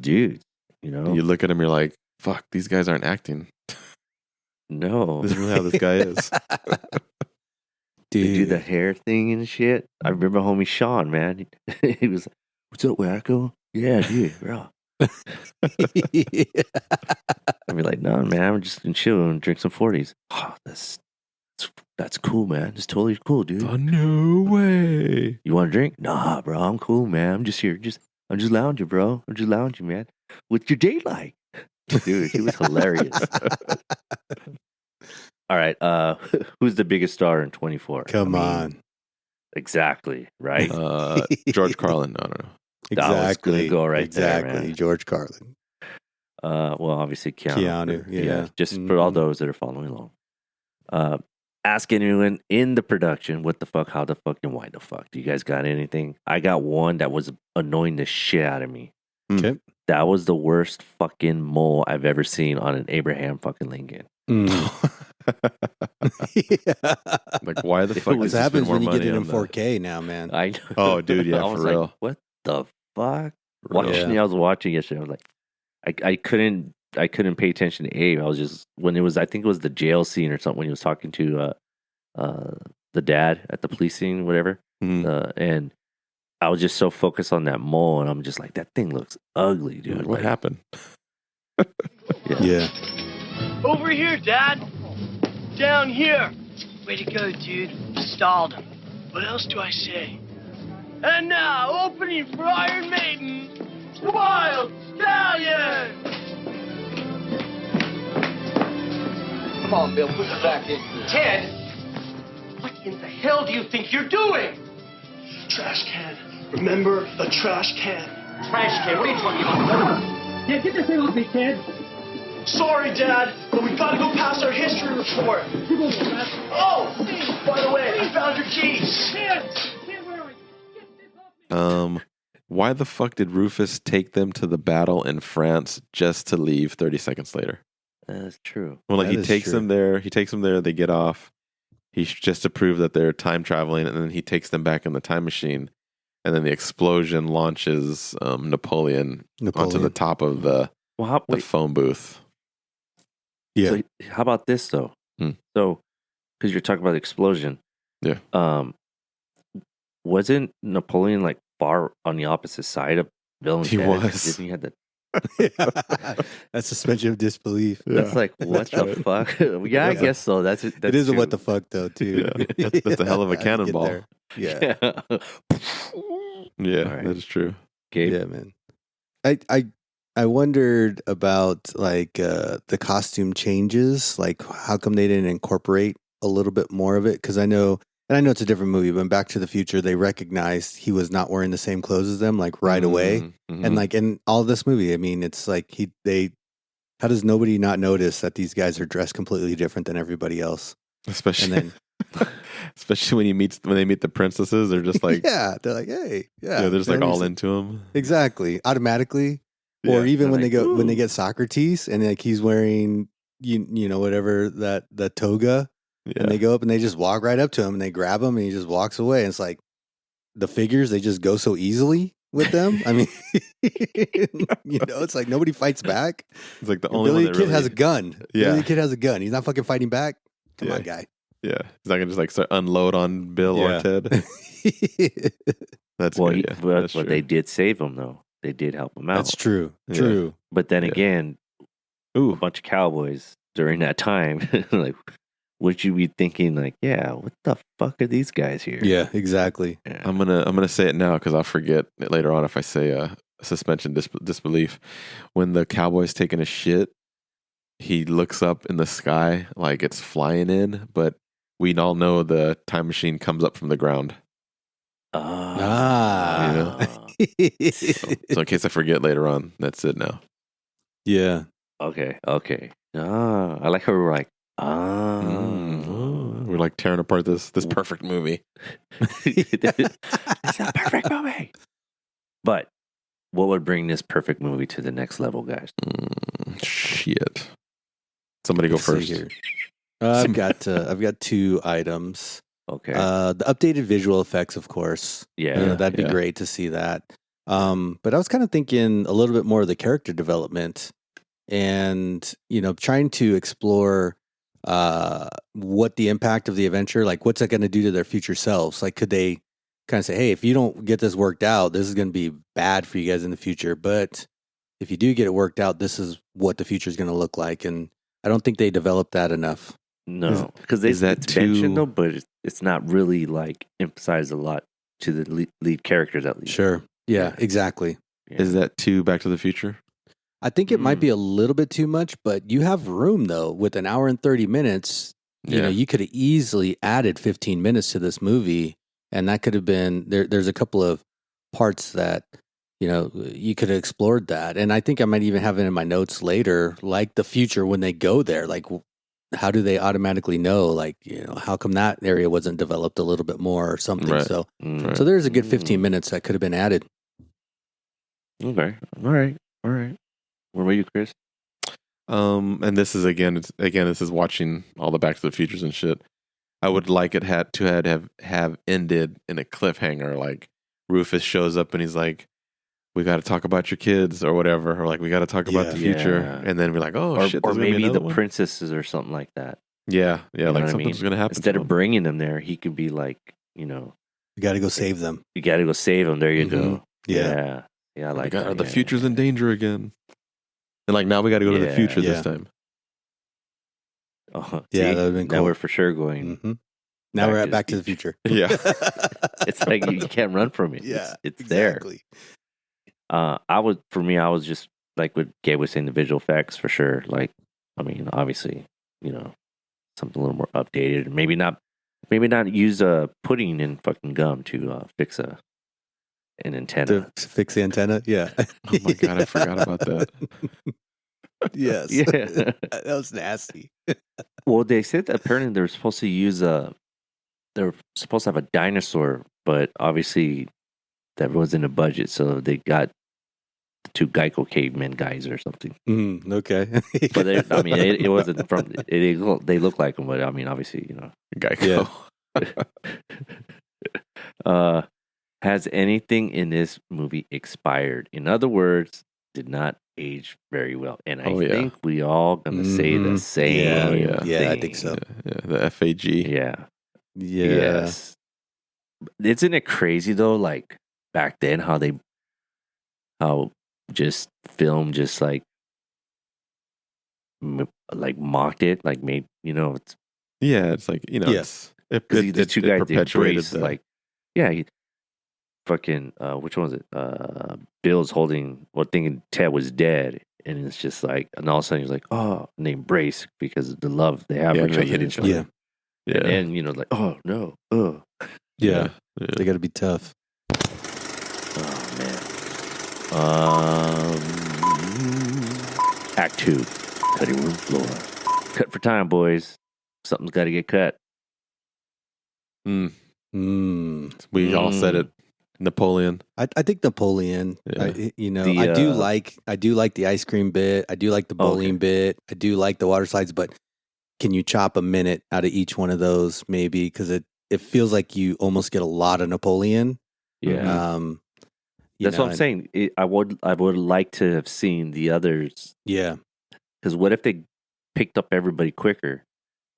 dudes. You look at them, you're like, fuck, these guys aren't acting. No, This is really how this guy is. They do Dude. the hair thing and shit. I remember homie Sean, man. He was like, "What's up, Wackoe?" Yeah, dude, bro. I'd be like, "No, man, I'm just gonna chill and drink some 40s." Oh, that's cool, man. It's totally cool, dude. Oh, no way. You want a drink? Nah, bro. I'm cool, man. I'm just here. I'm just lounging, bro. I'm just lounging, man. What's your date like? Dude, he was hilarious. All right. Who's the biggest star in 24? Come on. Exactly. Right. George Carlin. No, no, no. I was gonna go right there, Exactly. man. George Carlin. Well, obviously Keanu. Yeah. Just for all those that are following along. Ask anyone in the production what the fuck, how the fuck, and why the fuck. Do you guys got anything? I got one that was annoying the shit out of me. Okay. That was the worst fucking mole I've ever seen on an Abraham fucking Lincoln. Like, why the fuck? What does this happens spend more when you get money it in on that? 4K now, man? I know. Oh, dude, yeah, I was for real. like, what the fuck? For real. I was watching yesterday. I was like, I couldn't pay attention to Abe. I was just I think it was the jail scene or something when he was talking to the dad at the police scene, whatever. And I was just so focused on that mole, and I'm just like, that thing looks ugly, dude. What Like, happened? Yeah. Over here, Dad. Down here. Way to go, dude. Stalled him. What else do I say? And now, opening for Iron Maiden, Wild Stallion! Come on, Bill, put it back in. Ted, what in the hell do you think you're doing? Trash can. Remember the trash can. Trash can, what are you talking about? Yeah, get this thing off me, kid. Sorry, Dad, but we gotta go past our history report. Oh, by the way, I found your keys. Why the fuck did Rufus take them to the battle in France just to leave 30 seconds later? That's true. Well, like That he is takes true. them there. He takes them there. They get off. He's just to prove that they're time traveling, and then he takes them back in the time machine, and then the explosion launches Napoleon onto the top of the phone booth. Yeah. So how about this though? So, because you're talking about the explosion, yeah. Wasn't Napoleon like far on the opposite side of Bill and He Ted? was. Didn't he have the? That's suspension of disbelief. That's like what the fuck? Yeah, I guess so. That's it is true. a what the fuck though too. Yeah. That's a hell of a I get cannonball. there. Yeah. Yeah, Right. that is true. Gabe? Yeah, man. I wondered about like the costume changes. Like, how come they didn't incorporate a little bit more of it? Because I know it's a different movie, but in Back to the Future, they recognized he was not wearing the same clothes as them, like right away. Mm-hmm. And like in all this movie, I mean, it's like how does nobody not notice that these guys are dressed completely different than everybody else? Especially when they meet the princesses, they're just like yeah, they're like, hey, yeah, they're just like all into him. Exactly, automatically. Yeah, or even when like, when they get Socrates and like he's wearing you know whatever that toga, and they go up and they just walk right up to him and they grab him and he just walks away. And it's like the figures, they just go so easily with them. I mean, it's like nobody fights back. It's like the only Billy one the that Kid has a gun. Yeah. Billy the Kid has a gun. He's not fucking fighting back. Come Yeah. on, guy. Yeah, he's not gonna just like start unload on Bill or Ted. That's Well, good. Yeah, but they did save him though. They did help him out. That's true. Yeah. True. But then again, a bunch of cowboys during that time, like, would you be thinking like, yeah, what the fuck are these guys here? Yeah, exactly. Yeah. I'm gonna say it now because I'll forget it later on if I say suspension disbelief. When the cowboy's taking a shit, he looks up in the sky like it's flying in, but we all know the time machine comes up from the ground. Ah. You know? So in case I forget later on, that's it now. Yeah. Okay. I like how we're like, We're like tearing apart this perfect movie. It's a perfect movie. But what would bring this perfect movie to the next level, guys? Shit. Somebody go Let's see first. here. I've got two items. Okay. The updated visual effects, of course. Yeah. That'd be great to see that. But I was kind of thinking a little bit more of the character development and, trying to explore what the impact of the adventure, like what's that going to do to their future selves? Like, could they kind of say, hey, if you don't get this worked out, this is going to be bad for you guys in the future. But if you do get it worked out, this is what the future is going to look like. And I don't think they developed that enough. No, because it's mentioned though, but it's not really like emphasized a lot to the lead characters at least. Sure. Yeah, exactly. Yeah. Is that too Back to the Future? I think it might be a little bit too much, but you have room though. With an hour and 30 minutes, you could have easily added 15 minutes to this movie, and that could have been there's a couple of parts that you could have explored that. And I think I might even have it in my notes later, like the future when they go there, like how do they automatically know, like, how come that area wasn't developed a little bit more or something. Right. So there's a good 15 minutes that could have been added. Okay. All right. Where were you, Chris? And this is this is watching all the Back to the Futures and shit. I would like it have ended in a cliffhanger, like Rufus shows up and he's like, we got to talk about your kids or whatever, or like we got to talk about the future, and then we're like, oh shit, or maybe the one? princesses or something like that. Yeah, You know like what I something's mean? gonna happen. Instead to of bringing them there, he could be like, You got to go save them. you got to go save them. There you go. Yeah. Yeah, I like that. the future's in danger again. And like now we got to go to the future Yeah. this time. Oh, Yeah, see? that would've been Now cool. we're for sure going. Mhm. Now we're at Back to the Future. Yeah. It's like you can't run from it. Yeah, it's there. exactly. I was just like what Gabe was saying, the visual effects for sure. Like, I mean, obviously, something a little more updated. Maybe not use pudding in fucking gum to fix an antenna. To fix the antenna? Yeah. Oh my God, I forgot about that. Yes. Yeah. That was nasty. Well, they said that apparently they were supposed to use they were supposed to have a dinosaur, but obviously that wasn't a budget, so they got the two Geico cavemen guys or something. Okay. But it wasn't from. They look like them, but I mean, obviously, Geico. Has anything in this movie expired? In other words, did not age very well. And I think we all gonna say the same thing. Yeah, I think so. Yeah, the FAG. Yeah. Yeah. Yes. Isn't it crazy though? Like back then, how just film just like mocked it, like made it's it's like because the two guys embraced fucking which one was it? Bill's holding thinking Ted was dead, and it's just like, and all of a sudden he's like, oh, and they embrace because of the love they have for each they other. hit each other. Yeah. Yeah. And then like, oh no, Yeah. They got to be tough. oh man. Act 2, cutting room floor. Cut for time, boys. Something's got to get cut. We all said it. Napoleon. I think Napoleon. Yeah. I do like the ice cream bit. I do like the bowling bit. I do like the water slides. But can you chop a minute out of each one of those? Maybe because it feels like you almost get a lot of Napoleon. Yeah. That's what I'm saying. I would like to have seen the others. Yeah. Because what if they picked up everybody quicker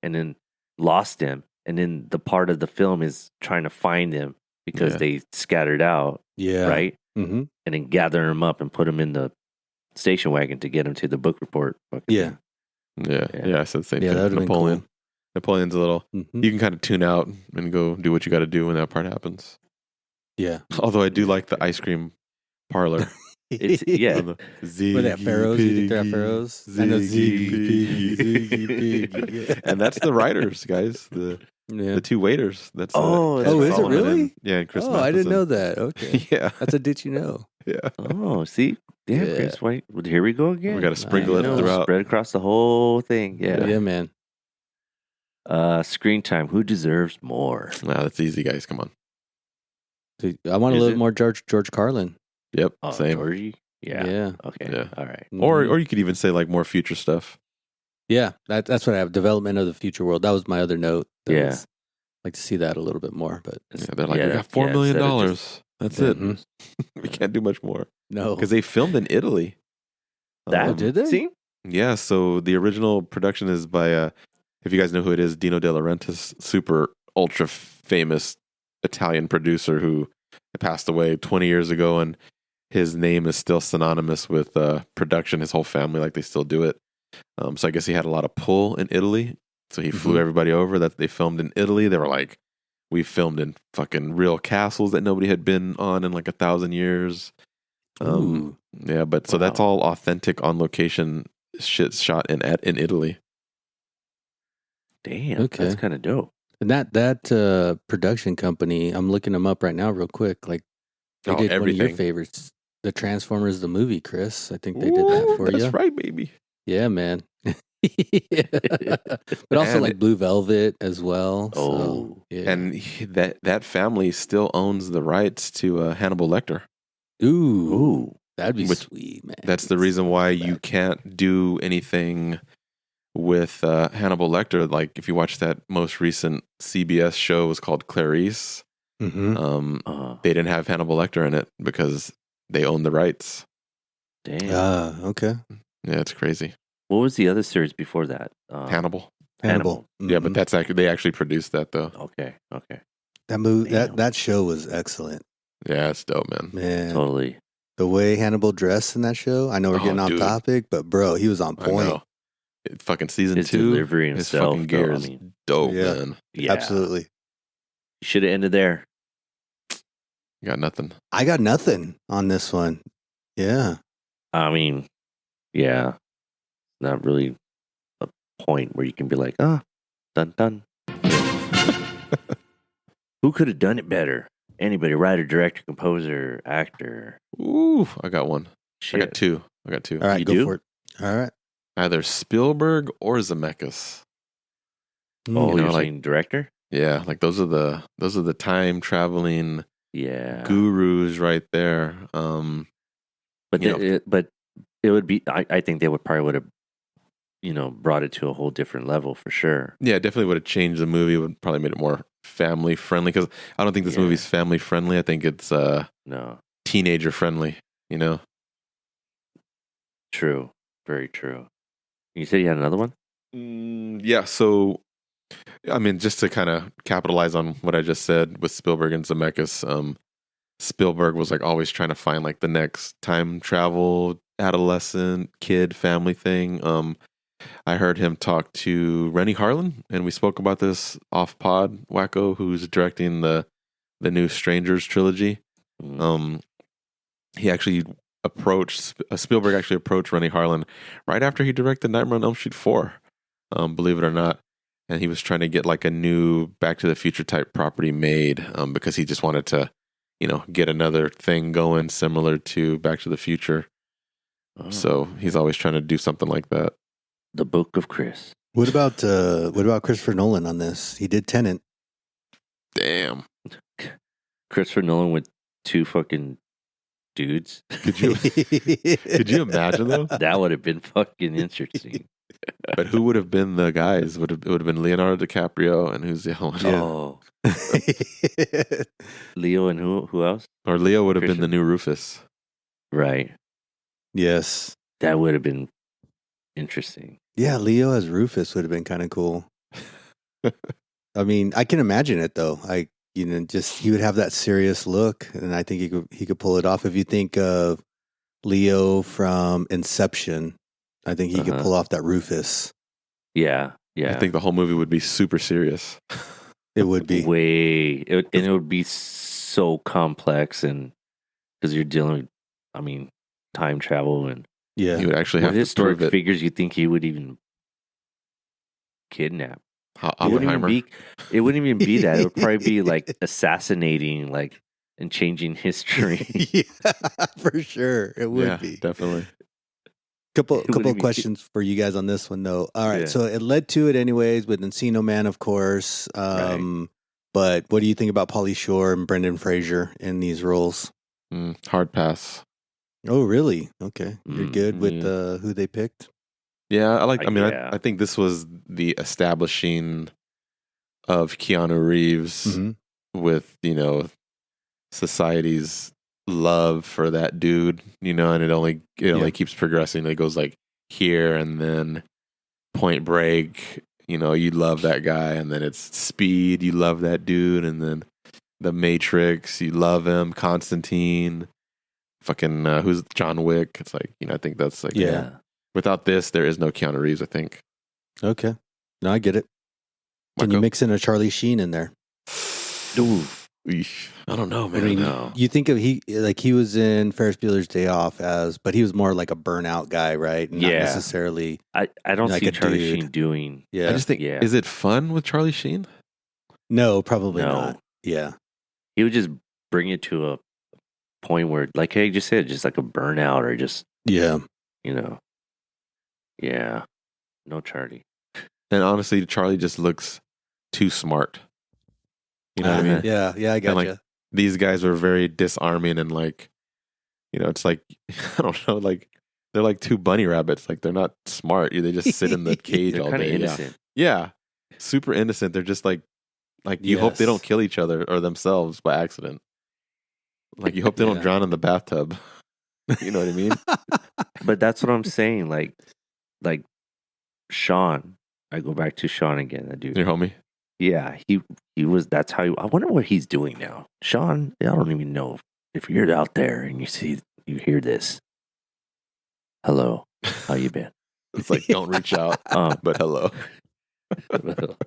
and then lost them, and then the part of the film is trying to find them because they scattered out. Yeah. Right. Mm-hmm. And then gather them up and put them in the station wagon to get them to the book report. Yeah. Yeah. I said the same thing. That would have been Napoleon. cool. Napoleon's a little. Mhm. You can kind of tune out and go do what you got to do when that part happens. Yeah. Although I do like the ice cream parlor. It's Were they at Pharaohs? You think they're at Pharaohs? I know Ziggy Piggy. And that's the writers, guys. The two waiters. That's is it Solomon really? and- yeah, and Chris. Oh, I didn't Matheson. know that. Okay. Yeah, That's a ditch you know. yeah. Oh, see? Yeah, Yeah. Chris White. Well, here we go again. We got to sprinkle I it know. throughout. Spread across the whole thing. Yeah. Yeah, man. Screen time. Who deserves more? Nah, that's easy, guys. Come on. Dude, I want a Is little it? more George Carlin. Yep, Oh, same. Georgie? Yeah. Yeah. Okay. Yeah. All right. Or you could even say like more future stuff. Yeah, that's what I have. Development of the future world. That was my other note. Yeah. Like to see that a little bit more, but Yeah, they're like, we got $4 million. instead of just- That's Mhm. it. We can't do much more no. because they filmed in Italy. That did they? See? Yeah, so the original production is by, if you guys know who it is, Dino De Laurentiis, super ultra famous Italian producer who passed away 20 years ago, and his name is still synonymous with production. His whole family, like they still do it. So I guess he had a lot of pull in Italy. So he flew everybody over. That they filmed in Italy. They were like, we filmed in fucking real castles that nobody had been on in like 1,000 years. Ooh. Yeah, but so that's all authentic on location shit shot in Italy. Damn. Okay. That's kind of dope. And that production company, I'm looking them up right now real quick. Like they did one of your everything. favorites, the Transformers, the movie, Chris. I think they did that for That's you. right, baby. Yeah, man. But also And- like Blue Velvet as well. Oh. So, yeah. And that family still owns the rights to Hannibal Lecter. Ooh, that'd be Which- sweet, man. That's the reason why you can't do anything with Hannibal Lecter. Like if you watch that most recent CBS show, it was called Clarice. Mm-hmm. They didn't have Hannibal Lecter in it because they own the rights. Damn. Okay. Yeah, it's crazy. What was the other series before that? Hannibal. Hannibal. Yeah, but Mhm. that's actually they actually produced that though. Okay. That movie, Damn. that show was excellent, Yeah, it's dope, man. man. Totally. The way Hannibal dressed in that show. I know we're getting off dude. topic, but bro, he was on I point. know. Fucking season His 2. delivery His himself, fucking gear though, I is mean, dope, Yeah. man. Yeah, Absolutely. Should have ended there. Got nothing. I got nothing on this one. Yeah. I mean, yeah, not really a point where you can be like, dun dun. Who could have done it better? Anybody, writer, director, composer, actor. Ooh, I got one. Shit. I got two. All right, You go do? for it. All right. Either Spielberg or Zemeckis. Oh, You know, you're like- saying director? Yeah, like those are the time traveling Yeah. gurus right there. But you know- but it would be. I think they would have, brought it to a whole different level for sure. Yeah, definitely would have changed the movie. Would probably made it more family friendly because I don't think this Yeah. movie's family friendly. I think it's No, teenager friendly. You know. true, very true. You said you had another one. Yeah, so I mean, just to kind of capitalize on what I just said with Spielberg and Zemeckis, Spielberg was like always trying to find like the next time travel adolescent kid family thing. I heard him talk to Rennie Harlan, and we spoke about this off pod. Wackoe, who's directing the new Strangers trilogy. He actually Spielberg actually approached Rennie Harlan right after he directed Nightmare on Elm Street 4. Believe it or not. And he was trying to get like a new Back to the Future type property made because he just wanted to, get another thing going similar to Back to the Future. So he's always trying to do something like that. The Book of Chris. What about Christopher Nolan on this? He did Tenet. Damn. Christopher Nolan with two fucking dudes. Could you imagine though? That would have been fucking interesting. But who would have been the guys? It would have been Leonardo DiCaprio, and who's the other one? Oh, Leo and who else? Or Leo would have been Christian. the new Rufus. Right. Yes. That would have been interesting. Yeah, Leo as Rufus would have been kind of cool. I mean, I can imagine it though. Just he would have that serious look, and I think he could pull it off. If you think of Leo from Inception, I think he could pull off that Rufus. Yeah. Yeah. I think the whole movie would be super serious. It would be. And it would be so complex, and because you're dealing with, time travel and Yeah. You would actually with have to historic prove it. figures. You think he would even kidnap? It wouldn't Oppenheimer. even be that. It would probably be like assassinating, and changing history. Yeah, for sure. It would Yeah, be. definitely. Couple wouldn't of be- questions for you guys on this one though. All right, Yeah. so it led to it anyways with Encino Man, of course. Right. But what do you think about Pauly Shore and Brendan Fraser in these roles? Hard pass. Oh, really? Okay, you're good with yeah. who they picked. Yeah, Yeah. I think this was the establishing of Keanu Reeves Mhm. with, society's love for that dude, and it only keeps progressing. It goes like here and then Point Break, you love that guy, and then it's Speed, you love that dude, and then The Matrix, you love him, Constantine, fucking who's John Wick. It's like, I think that's like Yeah. without this, there is no Keanu Reeves, I think. Okay, no, I get it. Can you Wackoe? mix in a Charlie Sheen in there? Ooh, eesh. I don't know, man. I mean, no. you think of he was in Ferris Bueller's Day Off but he was more like a burnout guy, right? Not Yeah. necessarily. I don't Like see a Charlie dude. Sheen doing. Yeah, I just think, Yeah. is it fun with Charlie Sheen? no, probably No. not. Yeah, He would just bring it to a point where, like hey, just said, just like a burnout or just yeah. yeah, no Charlie. And honestly, Charlie just looks too smart. You know what I mean? Yeah, I And gotcha. like these guys were very disarming and like, it's like, I don't know, like they're like two bunny rabbits. Like they're not smart. They just sit in the cage They're all kind of day. innocent. Yeah. Super innocent. They're just like you hope they Yes. don't kill each other or themselves by accident. Like you hope they don't Yeah. drown in the bathtub. You know what I mean? But that's what I'm saying. Like Sean. I go back to Sean again. That dude. Your homie. Yeah, he was. That's how. I wonder what he's doing now. Sean, I don't even know if you're out there and you see you hear this, hello, how you been? It's like, don't reach out, but hello.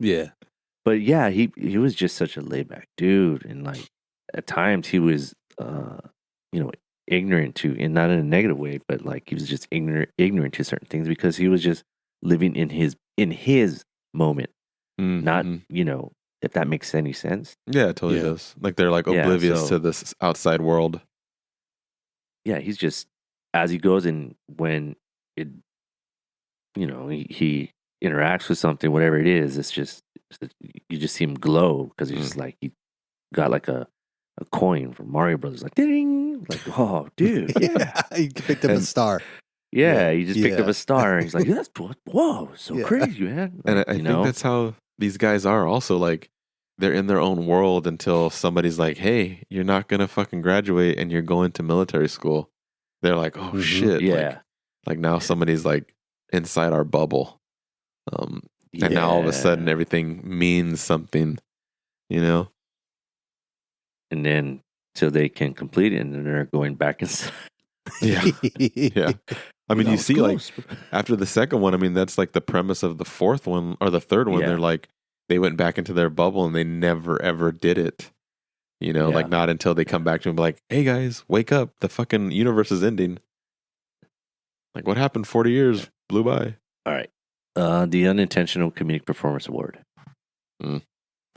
Yeah. But yeah, he was just such a laid back dude, and like at times he was, ignorant to, and not in a negative way, but like he was just ignorant to certain things because he was just living in his moment, not if that makes any sense. Yeah, it totally does. Like they're like oblivious to this outside world. Yeah, he's just as he goes, and when it, he interacts with something, whatever it is, it's just you just see him glow because he's just like he got like a coin from Mario Brothers, like ding, like oh dude, yeah, he picked up a star. Yeah, he just picked up a star, and he's like, that's whoa, so crazy, man. And Like, I think that's how these guys are. Also, like they're in their own world until somebody's like, "Hey, you're not gonna fucking graduate, and you're going to military school." They're like, "Oh shit!" Yeah, like now somebody's like inside our bubble. And now all of a sudden everything means something, And then so they can complete it, and then they're going back inside. Yeah. I mean, you see, like after the second one, I mean, that's like the premise of the fourth one or the third one. They're like, they went back into their bubble and they never ever did it. Like not until they come back to him, like, hey guys, wake up! The fucking universe is ending. Like, what happened? 40 years blew by. All right. The Unintentional Comedic Performance Award.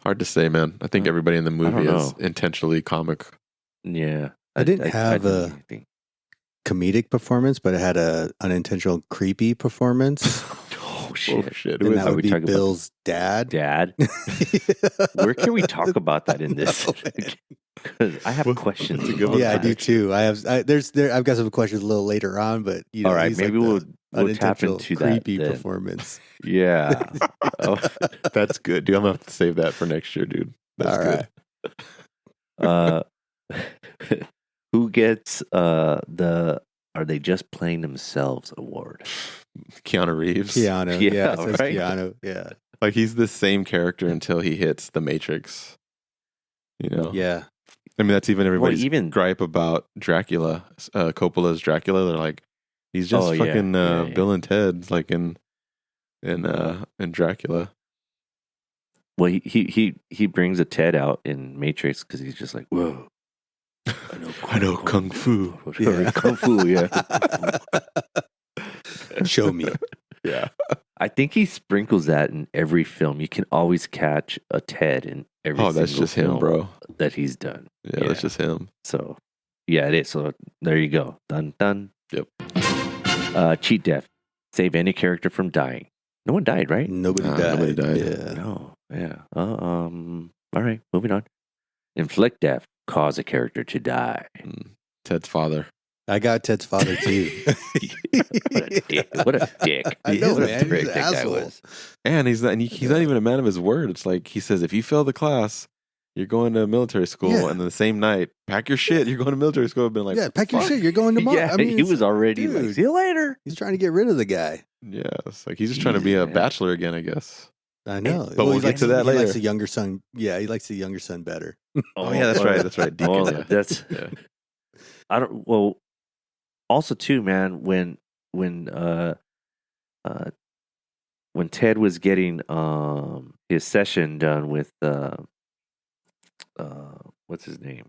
Hard to say, man. I think everybody in the movie is intentionally comic. Yeah. I didn't have a comedic performance, but it had a unintentional creepy performance. Oh, shit. And that would be Bill's dad. Where can we talk about that in this? Because I have questions. Yeah, I do too. I've got some questions a little later on, but all right, maybe we'll tap into that creepy performance. Yeah, that's good, dude. I'm gonna have to save that for next year, dude. That's good. Who gets the "Are They Just Playing Themselves" award? Keanu Reeves. Keanu, yeah, right? Keanu, yeah. Like he's the same character until he hits the Matrix. Yeah. I mean, that's even everybody's gripe about Dracula, Coppola's Dracula. They're like, he's just fucking Bill and Ted, like in Dracula. Well, he brings a Ted out in Matrix because he's just like, whoa. I know kung fu. Yeah. Kung fu, yeah. Show me. Yeah. I think he sprinkles that in every film. You can always catch a Ted in every that's just him, bro. That he's done. Yeah, that's just him. So, yeah, it is. So, there you go. Done. Yep. Cheat death. Save any character from dying. No one died, right? Nobody died. Yeah. No. Yeah. All right, moving on. Inflict death. Cause a character to die. Ted's father. I got Ted's father too. What a dick. I know, what man. a prick He's an that guy asshole. was. And he's not even a man of his word. It's like he says, if you fail the class, you're going to military school. Yeah. And then the same night, pack your shit. You're going to military school. I've been like, pack your shit. You're going tomorrow. Yeah, he was already like, see you later. He's trying to get rid of the guy. Yeah, it's like he's just trying to be a bachelor again, I guess. I know. But we'll get to that later. He likes the younger son. Yeah, he likes the younger son better. Oh yeah, that's right. That's right. Deacon, That's. I don't. Well, also too, man. When Ted was getting his session done with what's his name?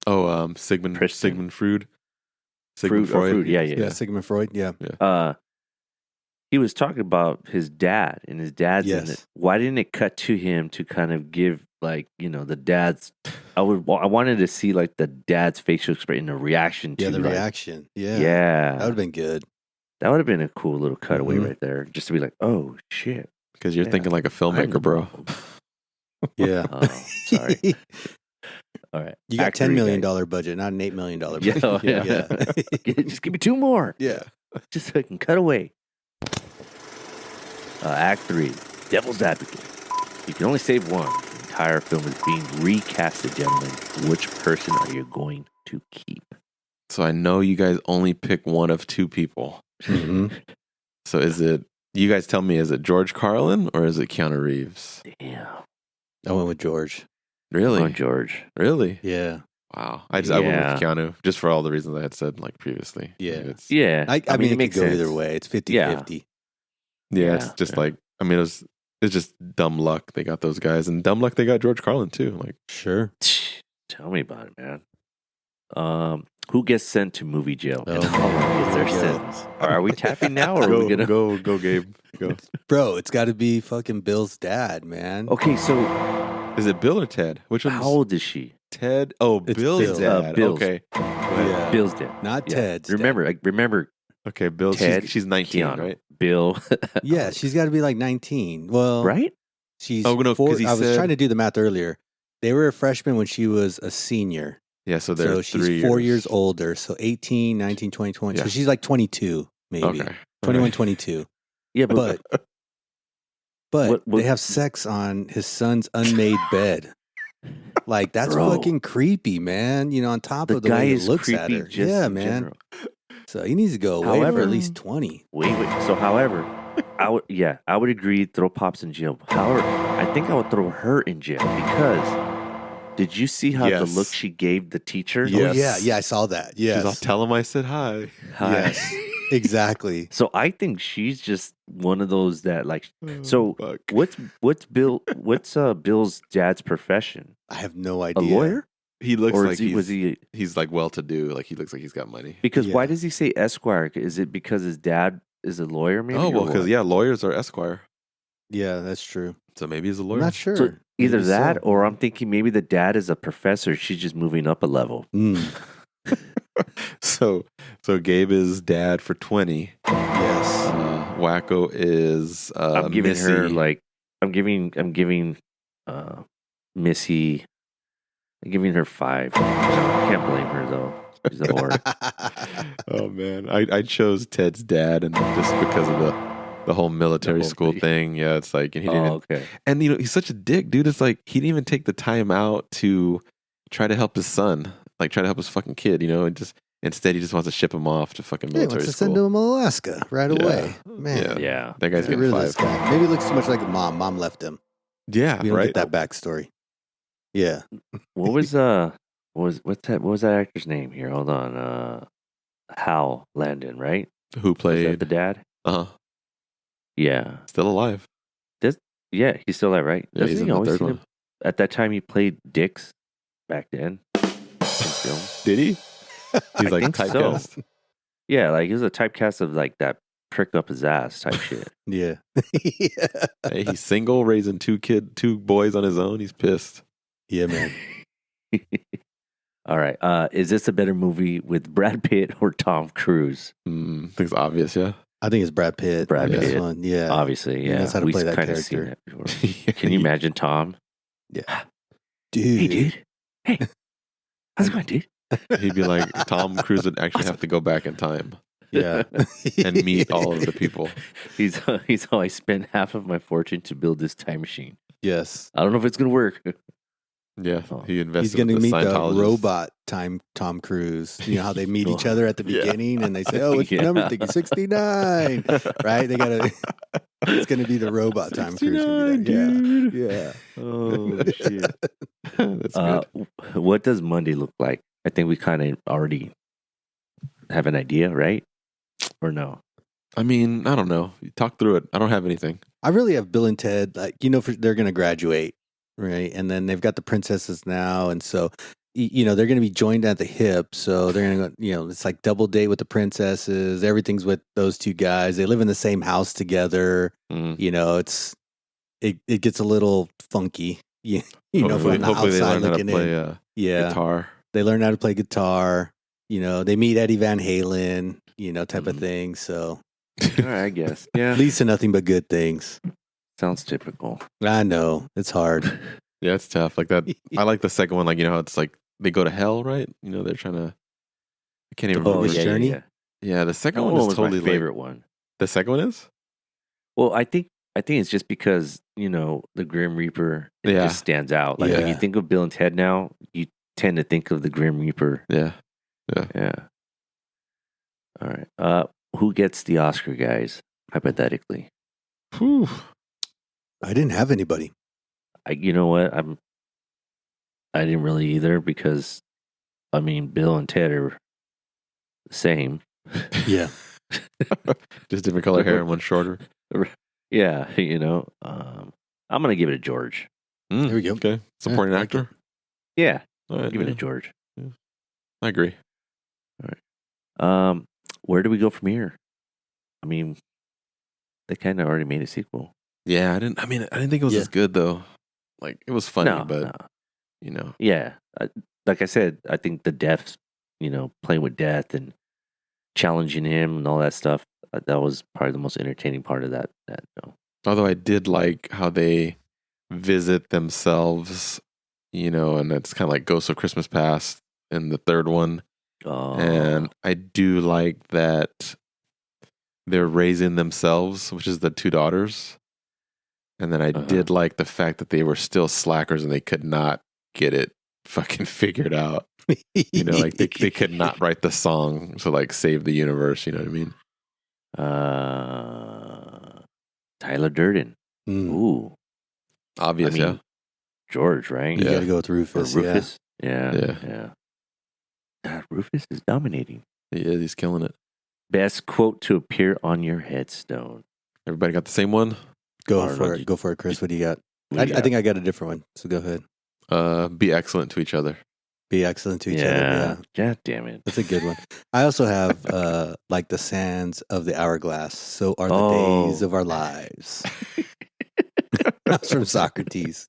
Oh, Sigmund Freud. Sigmund Freud. Yeah. Sigmund Freud. Yeah. He was talking about his dad, and his dad's in it. Why didn't it cut to him to kind of give, like, the dad's? I wanted to see like the dad's facial expression, the reaction to the reaction. Yeah, that would have been good. That would have been a cool little cutaway right there, just to be like, oh shit, because you're thinking like a filmmaker, bro. Yeah. Oh, sorry. All right, you got $10 million budget, not an $8 million budget. Yeah. Just give me two more. Yeah, just so I can cut away. Act 3, Devil's Advocate. You can only save one. The entire film is being recasted, gentlemen. Which person are you going to keep? So I know you guys only pick one of two people. Mm-hmm. So is it, you guys tell me, is it George Carlin or is it Keanu Reeves? Damn. I went with George. Really? On George. Really? Yeah. Wow. I went Yeah. with Keanu just for all the reasons I had said like previously. Yeah. Like, it's, Yeah. I mean, it it makes could go sense. either way. It's 50-50. yeah, it's just like I mean it's just dumb luck they got those guys and dumb luck they got George Carlin too. Like Sure. Tell me about it, man. Who gets sent to movie jail? And Oh, how long is their yeah. sentence? Are we tapping now, or are we gonna go Gabe. Go. Bro, it's got to be fucking Bill's dad, man. Okay, so Is it Bill or Ted? Which one's how old is she? Ted? Oh, It's Bill's Bill. dad. Bill's. Okay. Yeah. Bill's dead. Not Yeah. Ted's. Remember, Okay, Bill. Ted, She's 19, Keanu, right? Bill. Dad. Yeah, she's got to be like 19. Well, right? She's Oh, no, 'cause he I was said- trying to do the math earlier. They were a freshman when she was a senior. Yeah, so they're So she's 3 4 years older. So 18, 19, 20, 20. Yeah. So she's like 22, maybe. Okay. 21, Alright. 22. Yeah, but But What- they have sex on his son's unmade bed. Like, that's Bro. fucking creepy, man. You know, on top the of the guy way he is looks at creepy her. just Yeah, in man. general. So he needs to go away for However- at least 20. Wait. So, however, I would agree. Throw Pops in jail. However, I think I would throw her in jail because did you see how Yes. the look she gave the teacher? Yeah. Oh, Yes. yeah. I saw that. She's all, Yes. tell him I said hi. Hi. Yes. Exactly. So I think she's just one of those that like. Oh, So fuck. what's Bill's dad's profession? I have no A idea. lawyer? He looks Or like is he, was he? he's like well to do. Like he looks like he's got money. Because Yeah. why does he say Esquire? Is it because his dad is a lawyer? Maybe. Oh well, or because what? yeah, lawyers are Esquire, Yeah, that's true. so maybe he's a I'm lawyer. not sure. So either Maybe that, so. or I'm thinking maybe the dad is a professor. She's just moving up a level. Mm, So Gabe is dad for 20. yes. Wackoe is I'm giving her Missy. like I'm giving Missy. I'm giving her 5. I can't blame her though. She's a whore. Oh man, I chose Ted's dad, and just because of the whole military The whole school thing. thing. Yeah, it's like, and he didn't. Oh, okay. And you know, he's such a dick, dude. It's like he didn't even take the time out to try to help his son, like try to help his fucking kid. You know, and just instead he just wants to ship him off to fucking Yeah, he military wants to school. send him to Alaska right Yeah. away. Man. Yeah. Yeah. That guy's Get getting rid of this 5. guy. Maybe he looks too much like a mom. Mom left him. Yeah, We don't right. get that backstory. Yeah. What was what was that actor's name here? Hold on. Hal Landon, right? Who Was that played? the dad? Uh huh. Yeah. Still alive. Yeah, he's still there, right? Yeah, he's Doesn't in he the always third seem one. to- At that time, he played Dix back then in film. Did he? He's I like think so. typecast. Yeah, like he was a typecast of like that prick up his ass type shit. Yeah. yeah. Hey, he's single, raising two boys on his own. He's pissed. Yeah, man. All right. Is this a better movie with Brad Pitt or Tom Cruise? I think it's obvious, yeah. I think it's Brad Pitt. Brad on this Pitt. one. Yeah. Obviously, He yeah. knows how to We've play that kinda seen character. that before. Can you imagine Tom? Yeah. Hey, Dude. dude. Hey, how's it going, dude? He'd be like, Tom Cruise would actually have to go back in time Yeah. and meet all of the people. He's how I spent half of my fortune to build this time machine. Yes. I don't know if it's gonna work. Yeah, Oh. he invested. He's going to with the meet the Scientologists. robot Tom Cruise. You know how they meet each other at the Yeah. beginning and they say, "Oh, what's your Yeah. number?" Thinking 69. Right? They got to It's going to be the robot Tom Cruise. Gonna be there. dude. Yeah. Oh shit. That's good. What does Monday look like? I think we kind of already have an idea, right? Or no? I mean, I don't know. Talk through it. I don't have anything. I really have Bill and Ted, like, they're going to graduate, right? And then they've got the princesses now. And so, they're going to be joined at the hip. So they're going to go, it's like double date with the princesses. Everything's with those two guys. They live in the same house together. Mhm. It gets a little funky, from the hopefully they outside learn how to looking play in. Yeah. guitar. They learn how to play guitar. They meet Eddie Van Halen, type of Mhm. thing. So All right, I guess. Yeah. leads to nothing but good things. Sounds typical. I know. It's hard. Yeah, it's tough. Like that. I like the second one. Like, how it's like they go to hell, right? They're trying to. I can't even Oh, remember. yeah, Journey? Yeah, the second That one one is was totally my favorite one. The second one is. Well, I think it's just because the Grim Reaper it Yeah. just stands out. Like when you Yeah. think of Bill and Ted now, you tend to think of the Grim Reaper. Yeah. Yeah. All right. Who gets the Oscar, guys? Hypothetically, Whew. I didn't have anybody. you know what? I didn't really either because I mean, Bill and Ted are the same. Yeah. Just different color hair and one shorter. Yeah, I'm gonna give it to George. There we go. Okay, supporting Yeah, I actor. Yeah, All right, give it yeah. to George. I agree. Where do we go from here? I mean, they kind of already made a sequel. Yeah, I didn't think it was Yeah. as good though. Like it was funny, No, but no. Yeah, like I said, I think the death, playing with death and challenging him and all that stuff, that was probably the most entertaining part of that. Although I did like how they visit themselves, and it's kind of like Ghost of Christmas Past in the third one. And I do like that they're raising themselves, which is the two daughters. And then I did like the fact that they were still slackers and they could not get it fucking figured out. Like they could not write the song to like save the universe. You know what I mean? Tyler Durden. Ooh, obvious. I mean, George, right? You got to go with Rufus. Or Rufus. Yeah. God, Rufus is dominating. He is. He's killing it. Best quote to appear on your headstone. Everybody got the same one? Go for it, Chris. What do you got? I think I got a different one. So go ahead. Be excellent to each other. Be excellent to each other. Yeah. God damn it. That's a good one. I also have like the sands of the hourglass. So are the days of our lives. That's from Socrates.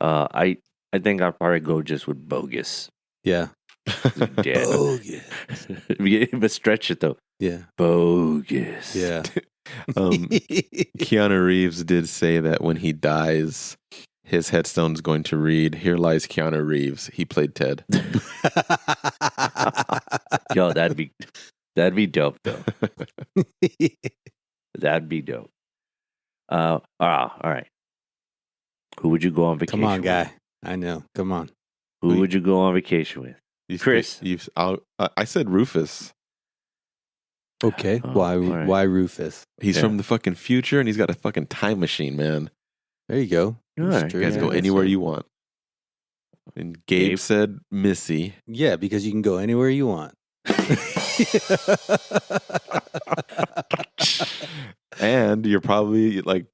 I think I'll probably go just with bogus. Yeah. Bogus. But stretch it though. Yeah. Bogus. Yeah. Keanu Reeves did say that when he dies, his headstone's going to read, "Here lies Keanu Reeves. He played Ted." Yo, that'd be dope though. That'd be dope. All right. Who would you go on vacation? Come on, guy. With? I know. Come on. Who would you go on vacation with? Chris. I said Rufus. Okay. Why Rufus? He's from the fucking future and he's got a fucking time machine, man. There you go. Right. You guys go anywhere you want. And Gabe said Missy. Yeah, because you can go anywhere you want. And you're probably like,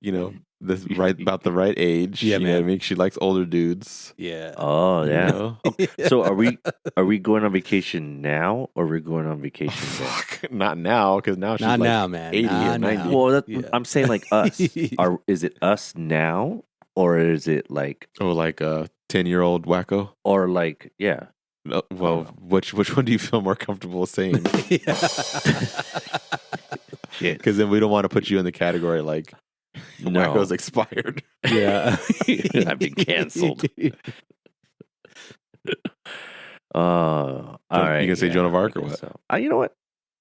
about the right age. Yeah, man. I mean, she likes older dudes. Yeah. Oh, yeah. So are we going on vacation now or are we going on vacation Fuck, not now, because now she's not like now, man. 80 Not or 90. now. Well, I'm saying like us. Is it us now or is it like... Oh, like a 10-year-old wacko? Or like, yeah. No, well, which one do you feel more comfortable saying? Because then we don't want to put you in the category like wacko's expired. Yeah. I've been canceled. All right. You gonna say Joan of Arc or what? So. You know what?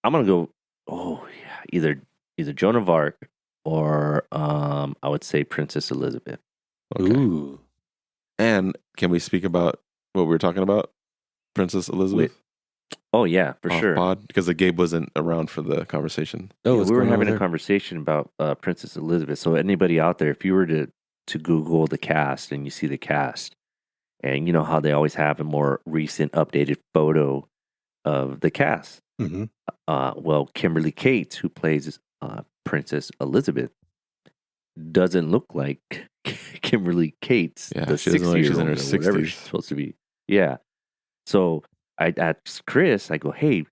I'm gonna go. Oh yeah, either Joan of Arc or I would say Princess Elizabeth. Okay. Ooh. And can we speak about what we were talking about, Princess Elizabeth? Oh yeah, for sure. Pod? Because the Gabe wasn't around for the conversation. Oh, we were having a conversation about Princess Elizabeth. So anybody out there, if you were to Google the cast and you see the cast, and you know how they always have a more recent, updated photo of the cast. Mm-hmm. Well, Kimberly Cates, who plays Princess Elizabeth, doesn't look like Kimberly Cates, Yeah, the she doesn't look like she's in her 60-year-old or whatever 60s. she's supposed to be. Yeah. So I asked Chris, I go, hey,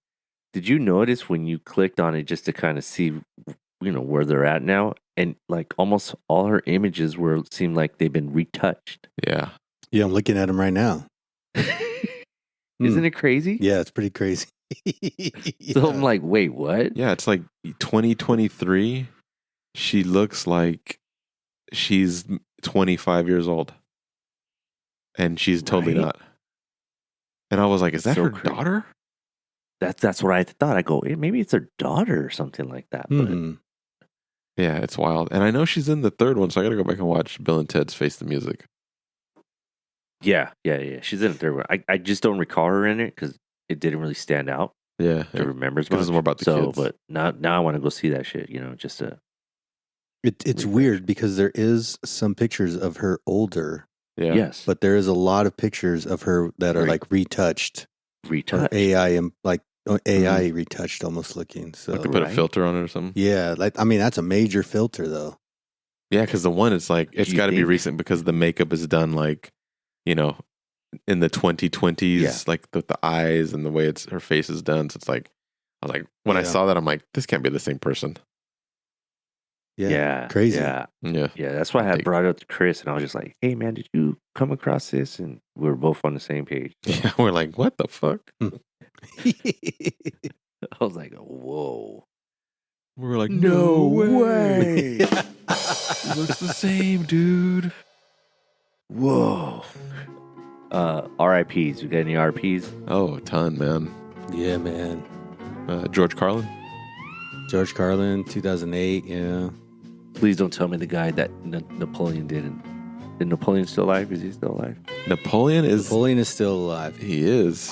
did you notice when you clicked on it just to kind of see, where they're at now? And like almost all her images seemed like they've been retouched. Yeah. Yeah, I'm looking at them right now. Isn't it crazy? Yeah, it's pretty crazy. So I'm like, wait, what? Yeah, it's like 2023. She looks like she's 25 years old. And she's totally not. And I was like, is that her daughter? That's what I thought. I go, maybe it's her daughter or something like that. Mm-hmm. But yeah, it's wild. And I know she's in the third one, so I got to go back and watch Bill and Ted's Face the Music. Yeah. She's in the third one. I just don't recall her in it because it didn't really stand out. Yeah. To remember as much. Because it's more about the kids. But now I want to go see that shit, just to... It's weird because there is some pictures of her older Yeah. Yes. But there is a lot of pictures of her that are Right. like retouched. Or Retouched. AI and like AI retouched almost looking. So Like they put a Right. filter on it or something. yeah, like I mean that's a major filter though. Yeah, because the one it's like it's You got to be think? recent because the makeup is done like, you know, in the 2020s, Yeah. like the eyes and the way her face is done. So it's like I was like when I Yeah. saw that I'm like this can't be the same person. Yeah, crazy. Yeah. Yeah. Yeah. That's why I had brought it up to Chris, and I was just like, "Hey, man, did you come across this?" And we were both on the same page. Yeah, we're like what the fuck? I was like, "Whoa." We were like No no way. It looks the same, dude. Whoa. RIPs. You got any RIPs? Oh, a ton, man. Yeah, man. George Carlin. George Carlin, 2008. Yeah. Please don't tell me the guy that Napoleon didn't. Is Napoleon still alive? Is he still alive? Napoleon is still alive. He is.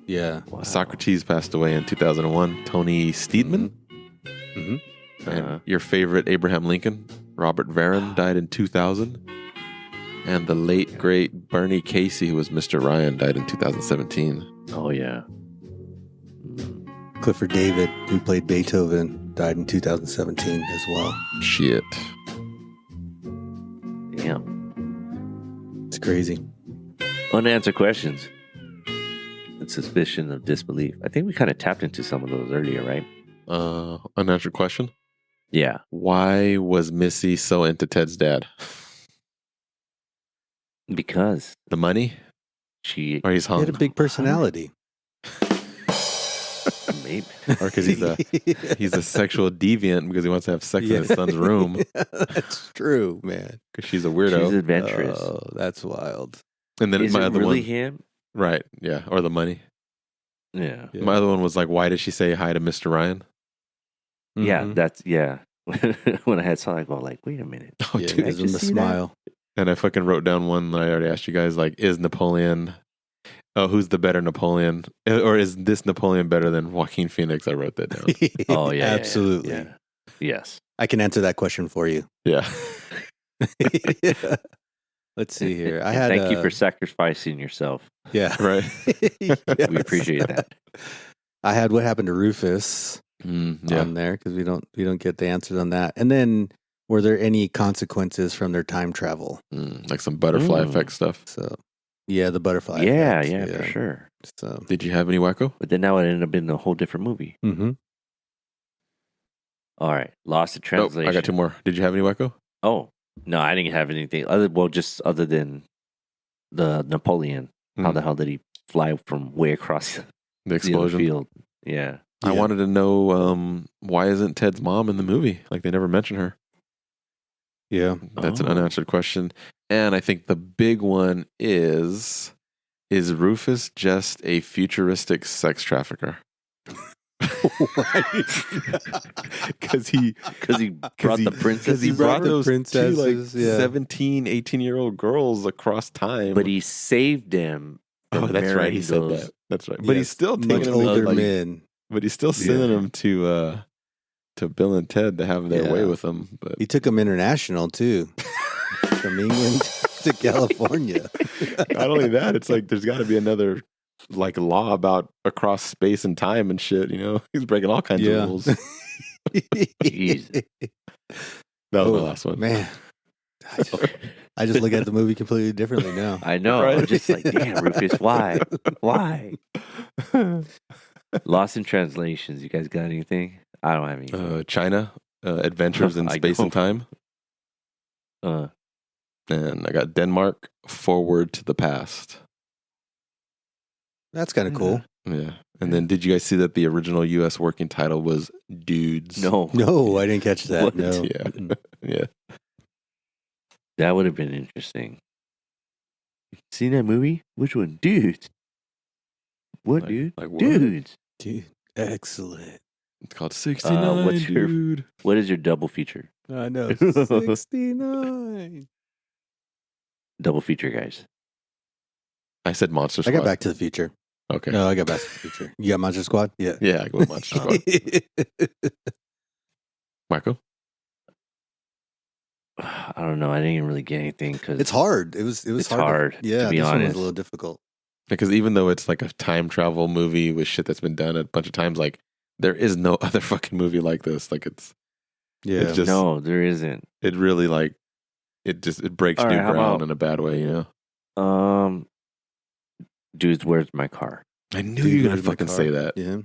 Yeah. Wow. Socrates passed away in 2001. Tony Steedman. Mm-hmm. And your favorite Abraham Lincoln, Robert Varon, died in 2000. And the late, great Bernie Casey, who was Mr. Ryan, died in 2017. Oh, yeah. Clifford David, who played Beethoven, died in 2017 as well. Shit. Damn. It's crazy. Unanswered questions. And suspicion of disbelief. I think we kind of tapped into some of those earlier, right? Unanswered question. Yeah. Why was Missy so into Ted's dad? Because the money? She or he's hung. He had a big personality. Maybe. Or because he's a sexual deviant because he wants to have sex in his son's room. That's true, man. Because she's a weirdo. She's adventurous. Oh, that's wild. And then Is my it other really one, him? right? Yeah, or the money. Yeah. My other one was like, why did she say hi to Mr. Ryan? Yeah, Mhm. that's when I had saw it, I go like, wait a minute. Oh, Yeah, dude. gives him the see that? smile. And I fucking wrote down one that I already asked you guys, like, is Napoleon, who's the better Napoleon? Or is this Napoleon better than Joaquin Phoenix? I wrote that down. Oh yeah, absolutely. Yeah. Yes. I can answer that question for you. Yeah. Let's see here. I And had. thank you for sacrificing yourself. Yeah. Right. Yes. We appreciate that. I had what happened to Rufus Yeah. on there because we don't get the answers on that. And then, were there any consequences from their time travel? Like some butterfly effect stuff. So, yeah, the butterfly. Yeah, effect, yeah, for sure. So, Did you have any Wackoe? But then that would end up being a whole different movie. mm-hmm. All right. Lost in Nope, translation. I got two more. Did you have any Wackoe? Oh. No, I didn't have anything just other than the Napoleon. How the hell did he fly from way across The the other explosion? field? Yeah. I wanted to know why isn't Ted's mom in the movie? Like they never mention her. Yeah. That's an unanswered question. And I think the big one is Rufus just a futuristic sex trafficker? Because he brought the princess. Because he brought those princesses, two like 17, 18-year-old girls across time. But he saved them. Oh, from that's right. He marrying said those- that. That's right. But he's still much taking them older like, men. But he's still sending them to Bill and Ted to have their way with them. But He took them international too, from England to California. not only that, it's like there's got to be another like law about across space and time and shit. You know, he's breaking all kinds of rules. Jeez. That was the last one. Man, I just look at the movie completely differently now. I know. Right? I'm just like, damn, Rufus, why? Why? Lost in translations. You guys got anything? I don't have anything. China, Adventures in I Space and don't. Time. And I got Denmark, Forward to the Past. That's kind of cool. Yeah. And then did you guys see that the original U.S. working title was Dudes? No. No, I didn't catch that. What? No. Yeah. Yeah. That would have been interesting. Seen that movie? Which one? Dudes. What, dude? Like what? Dudes. Dude, excellent. It's called 69, what's your- dude. What is your double feature? I know. 69. Double feature, guys. I said Monster I Squad. got Back to the Future. Okay. No, I got Back to the Future. You got Monster Squad? Yeah. Yeah, I go with Monster Squad. Michael? I don't know. I didn't even really get anything because It's hard. It was it's hard. hard, Yeah, to be this one was honest. a little difficult. Because even though it's like a time travel movie with shit that's been done a bunch of times, like there is no other fucking movie like this. Like it's just no, there isn't. it really like it breaks All new right, how ground about- in a bad way, you know. Dudes, where's my car? I knew Dude, you were gonna Where's My fucking Car? say that. Yeah.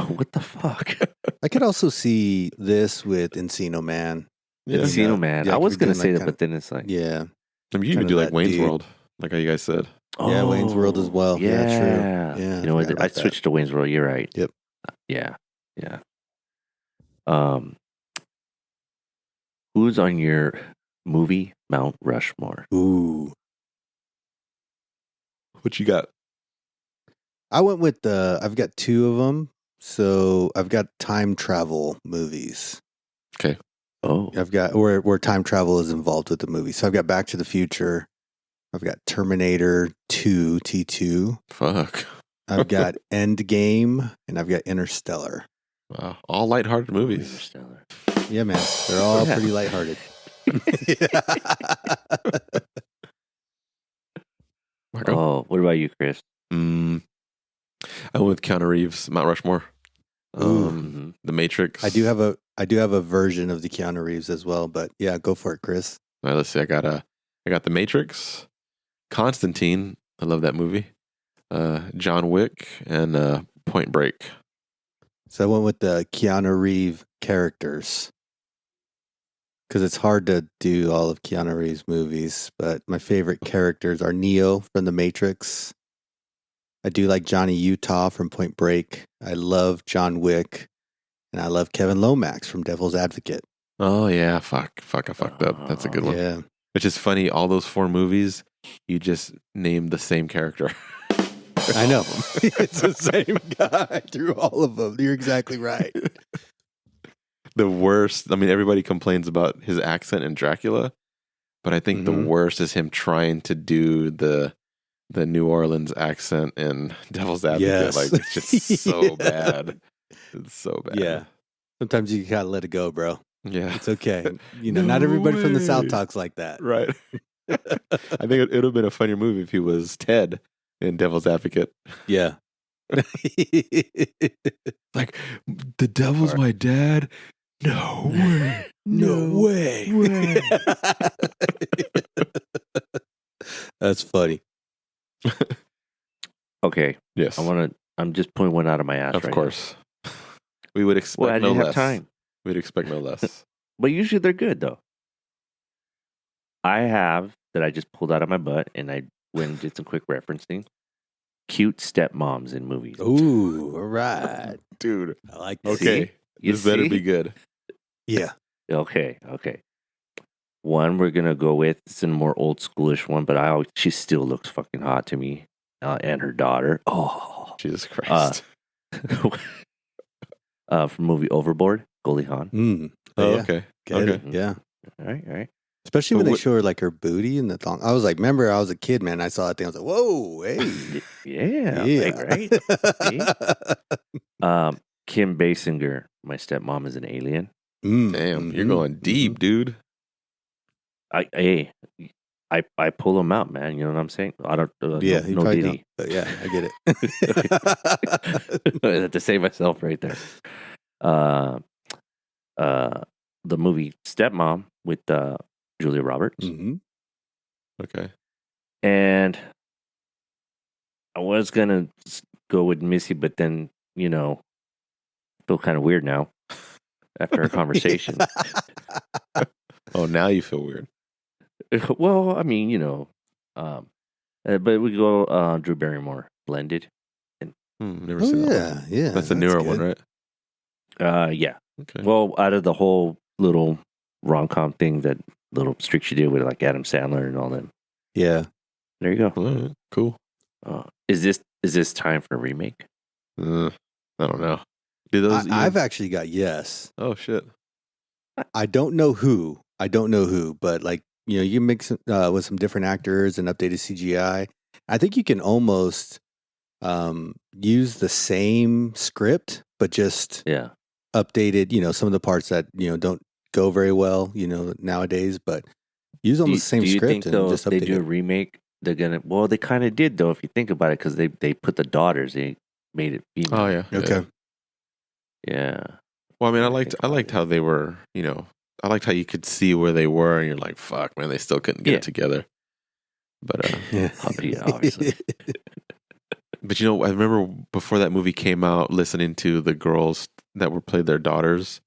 What the fuck? I could also see this with Encino Man. Yeah. Encino Man. Yeah, I was could be gonna doing, say like, that, but then it's like, Yeah. I mean, you Kinda could do like that Wayne's dude. World, like how you guys said. Yeah, Wayne's World as well. Yeah, true. Yeah, Yeah, you know what? forgot I about that. switched to Wayne's World. You're right. Yep. Yeah. Who's on your movie Mount Rushmore? Ooh. What you got? I went with I've got two of them. So I've got time travel movies. Okay. Oh, I've got where time travel is involved with the movie. So I've got Back to the Future. I've got Terminator 2 T2. Fuck. I've got Endgame, and I've got Interstellar. Wow. All lighthearted movies. Interstellar. Yeah, man, they're all Yeah. pretty lighthearted. Wackoe? Oh, what about you, Chris? I went with Keanu Reeves, Mount Rushmore. Mhm. The Matrix. I do have a version of the Keanu Reeves as well, but yeah, go for it, Chris. All right, let's see. I got The Matrix, Constantine. I love that movie. John Wick and Point Break. So I went with the Keanu Reeves characters because it's hard to do all of Keanu Reeves' movies, but my favorite characters are Neo from The Matrix. I do like Johnny Utah from Point Break. I love John Wick, and I love Kevin Lomax from Devil's Advocate. Oh yeah, fuck, I fucked up. That's a good one. Yeah, Which is funny. All those 4 movies, you just named the same character. I know. It's the same guy through all of them. You're exactly right. The worst. I mean, everybody complains about his accent in Dracula, but I think the worst is him trying to do the New Orleans accent in Devil's Advocate. Yes. Like it's just so bad. It's so bad. Yeah. Sometimes you gotta let it go, bro. Yeah. It's okay. You know, No not everybody from the South way. talks like that. Right. I think it would have been a funnier movie if he was Ted in Devil's Advocate. Yeah. Like, the devil's my dad? No way. No way. That's funny. Okay, Yes. I'm just pulling one out of my ass. Of right course. We would expect Well, I no didn't have less. time. We'd expect no less. now. But usually they're good though. I have that I just pulled out of my butt, and I went and did some quick referencing. Cute stepmoms in movies. Ooh, all right. Dude. I like that. Okay. You This better see? be good. Yeah. Okay. One we're gonna go with. It's a more old schoolish one, but she still looks fucking hot to me, and her daughter. Oh, Jesus Christ. from movie Overboard, Goldie Hawn. Mm. Oh, yeah. okay. Get Okay. it. Yeah. All right. Especially But when they what- show her like her booty and the thong. I was like, remember, I was a kid, man. I saw that thing. I was like, whoa, hey. Yeah, Yeah. right. Kim Basinger, my stepmom is an alien. Damn, you're going deep, dude. I pull them out, man. You know what I'm saying? I don't. Yeah, no, you no probably Diddy. don't. But yeah, I get it. I have to save myself right there. The movie Stepmom with Julia Roberts, Okay. and I was gonna go with Missy, but then I feel kind of weird now after our conversation. Oh, now you feel weird. Well, I mean, but we go Drew Barrymore, Blended. Never Oh, seen that yeah. one. Yeah. That's a newer one, right? Yeah. Okay. Well, out of the whole little rom-com thing, that little streak she did with like Adam Sandler and all them. Yeah. There you go. All right, cool. Is this time for a remake? I don't know. Do those? I've actually got yes. Oh shit. I don't know who, but like, you mix with some different actors and updated CGI. I think you can almost use the same script, but just Yeah. updated, some of the parts that, don't go very well, nowadays. But use almost the same do you script think and though, just if they update do a it. remake, they're gonna? Well, they kind of did though. If you think about it, because they put the daughters, they made it female. Oh yeah. Okay. Yeah. Well, I mean, I When I liked think I about liked it. how they were. I liked how you could see where they were, and you're like, "Fuck, man, they still couldn't get Yeah. it together." But Yeah. Obviously. but I remember before that movie came out, listening to the girls that were played their daughters,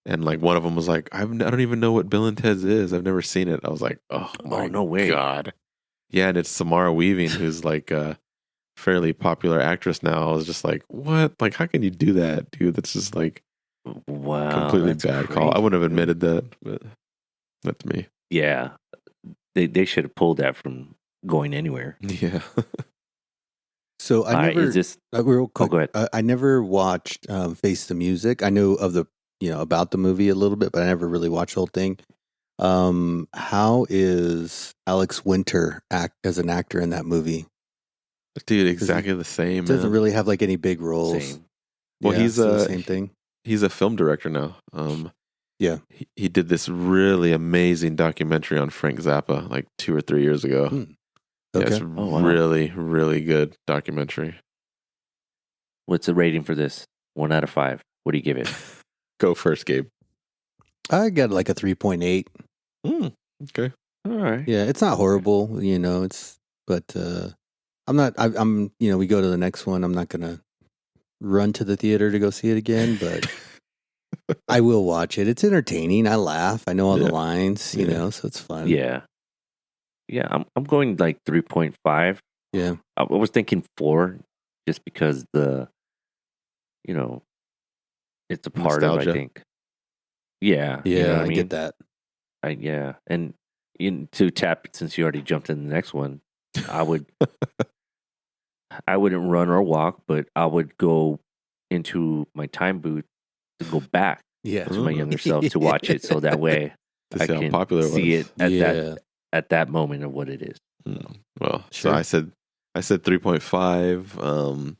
and like one of them was like, I don't even know what Bill and Ted's is. I've never seen it. I was like, oh my no way. God. Yeah, and it's Samara Weaving, who's like a fairly popular actress now. I was just like, what? Like, how can you do that, dude? That's just like Wow. completely that's bad call. I crazy, wouldn't have dude. admitted that, but that's me. Yeah. They should have pulled that from going anywhere. Yeah. So I All right, never. is this? Real quick, go ahead. I never watched Face the Music. I know of about the movie a little bit, but I never really watched the whole thing. How is Alex Winter act as an actor in that movie? Dude, exactly the same. Doesn't Man. really have like any big roles. Same. Well, Yeah, he's so the same thing. He's a film director now. Yeah. He did this really amazing documentary on Frank Zappa like 2 or 3 years ago. Okay. Yeah, it's wow. really, really good documentary. What's the rating for this? 1 out of 5. What do you give it? Go first, Gabe. I got like a 3.8. Okay. All right. Yeah, it's not horrible, but I'm not. I'm. We go to the next one. I'm not gonna run to the theater to go see it again, but I will watch it. It's entertaining. I laugh. I know all the lines, so it's fun. Yeah. Yeah, I'm going like 3.5. Yeah. I was thinking 4 just because it's a part Nostalgia. of, I think. Yeah. Yeah, you know what I mean? get that. Yeah. And to tap, since you already jumped in the next one, I wouldn't run or walk, but I would go into my time booth to go back to my younger self to watch it, so that way To I see how can popular it see was. it at that moment of what it is. Well, Sure. so I said 3.5.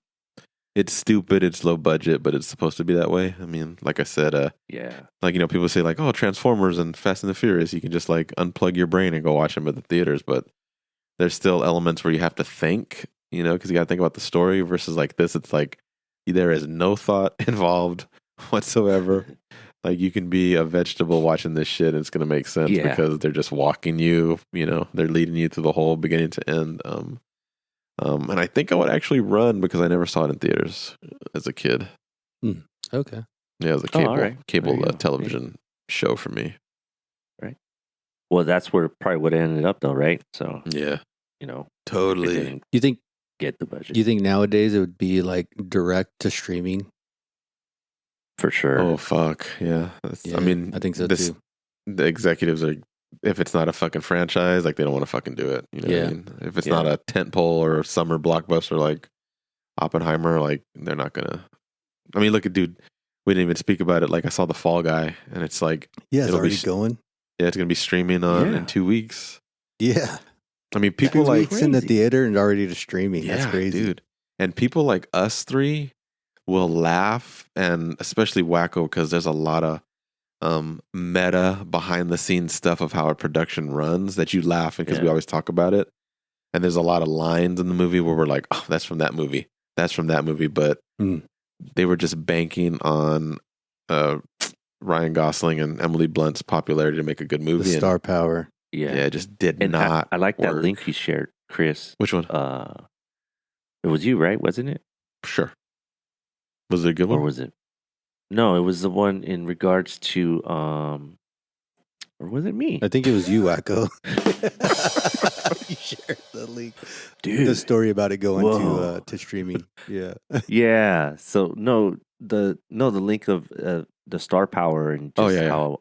It's stupid. It's low budget, but it's supposed to be that way. I mean, like I said, Yeah. like, people say like, oh, Transformers and Fast and the Furious, you can just like unplug your brain and go watch them at the theaters, but there's still elements where you have to think, because you got to think about the story versus like this. It's like there is no thought involved whatsoever. Like you can be a vegetable watching this shit and it's going to make sense because they're just walking you, they're leading you through the whole beginning to end. And I think I would actually run because I never saw it in theaters as a kid. Okay. Yeah, it was a cable television show for me. Right. Well, that's where probably would have ended up though, right? So yeah, totally. It didn't You think get the budget? Do you think nowadays it would be like direct to streaming? For sure. Oh fuck yeah! I mean, I think so too. The executives are, if it's not a fucking franchise, like they don't want to fucking do it. You know what I mean? If it's not a tentpole or a summer blockbuster like Oppenheimer, like they're not gonna. I mean, look at dude. We didn't even speak about it. Like I saw The Fall Guy, and it's like it's already going. Yeah, it's gonna be streaming in 2 weeks. Yeah, I mean, people 2 like weeks in the theater and already to streaming. Yeah, that's crazy, dude. And people like us three will laugh, and especially Wackoe, because there's a lot of meta behind the scenes stuff of how a production runs that you laugh because we always talk about it. And there's a lot of lines in the movie where we're like, oh, that's from that movie. That's from that movie. But they were just banking on Ryan Gosling and Emily Blunt's popularity to make a good movie. the star power. Yeah. Yeah, it just did And not. I like that work. link you shared, Chris. Which one? It was you, right? Wasn't it? Sure. Was it a good one? Or was it? No, it was the one in regards to or was it me? I think it was you, Wackoe. You shared the link, Dude. The story about it going Whoa. to streaming. Yeah, Yeah. So the link of the star power and just how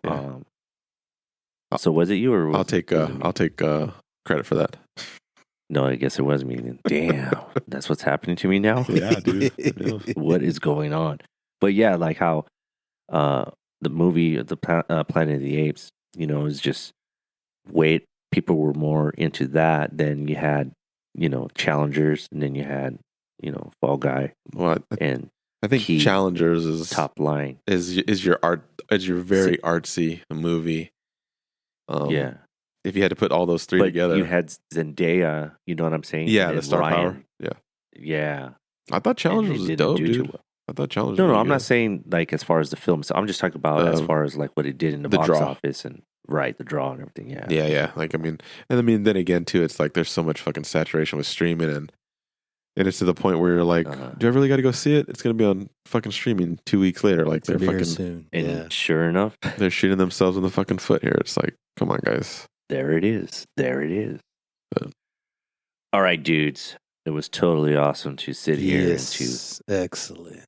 so was it you or was I'll take credit for that. No, I guess it was me. Damn, that's what's happening to me now. Yeah, dude. What is going on? But yeah, like how the movie Planet of the Apes, is just people were more into that than you had, Challengers, and then you had, Fall Guy, Well, and I think key Challengers is top line. is your very artsy movie. Yeah. If you had to put all those three But together, you had Zendaya, you know what I'm saying? yeah, And the star Ryan. power. Yeah, Yeah. I thought Challengers And was they didn't dope, do too dude. well. I thought Challengers. No, was I'm good. not saying like as far as the film. So I'm just talking about as far as like what it did in the box draw. office and the draw and everything. Yeah. Yeah. Like then again too, it's like there's so much fucking saturation with streaming and it's to the point where you're like, do I really got to go see it? It's gonna be on fucking streaming 2 weeks later. Like they're fucking soon. And sure enough, they're shooting themselves in the fucking foot here. It's like, come on, guys. there it is. But- All right, dudes. It was totally awesome to sit here and to, excellent.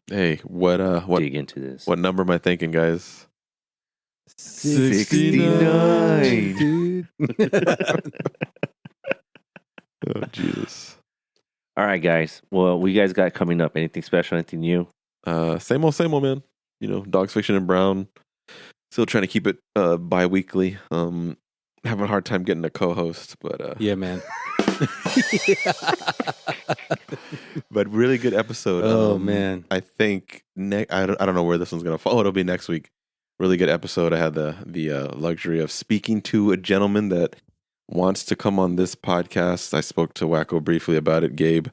Hey, what dig into this. What number am I thinking, guys? 69, dude. Oh, Jesus. All right, guys. Well, what you guys got coming up? Anything special? Anything new? Same old, man. Dogs Fiction and Brown. Still trying to keep it bi-weekly. Having a hard time getting a co-host, but yeah, man. But really good episode. Oh man, I think I don't know where this one's gonna fall. It'll be next week. Really good episode. I had the luxury of speaking to a gentleman that wants to come on this podcast. I spoke to Wackoe briefly about it, Gabe.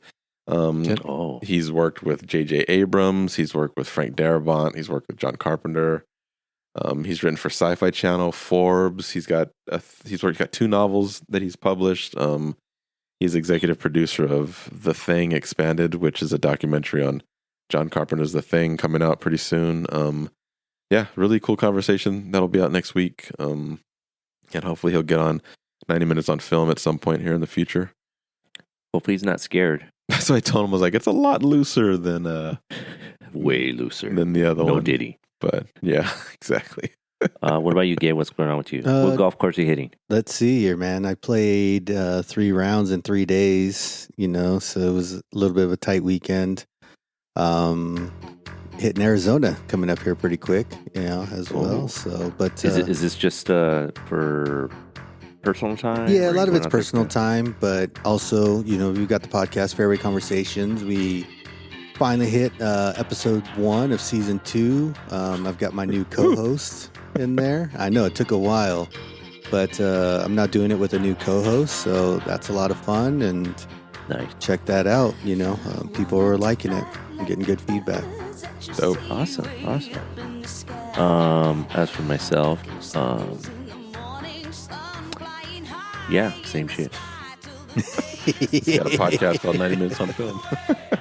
He's worked with J.J. Abrams. He's worked with Frank Darabont. He's worked with John Carpenter. He's written for Sci-Fi Channel, Forbes. He's got 2 novels that he's published. He's executive producer of The Thing Expanded, which is a documentary on John Carpenter's The Thing coming out pretty soon. Yeah, really cool conversation. That'll be out next week. And hopefully he'll get on 90 Minutes on Film at some point here in the future. Hopefully he's not scared. So I told him, I was like, it's a lot looser than way looser than the other one. No Diddy. But yeah, exactly. What about you, Gabe? What's going on with you? What golf course are you hitting? Let's see here, man. I played 3 rounds in 3 days, so it was a little bit of a tight weekend. Hitting Arizona coming up here pretty quick, as well. So, but is this just for personal time? Yeah, a lot of it's personal time, but also, we've got the podcast Fairway Conversations. We finally hit episode 1 of season 2. I've got my new co-host in there. I know it took a while, but I'm not doing it with a new co-host, so that's a lot of fun. And nice. Check that out. People are liking it. I'm getting good feedback. Dope. Awesome. As for myself, yeah, same shit. He's got a podcast called 90 Minutes on Film.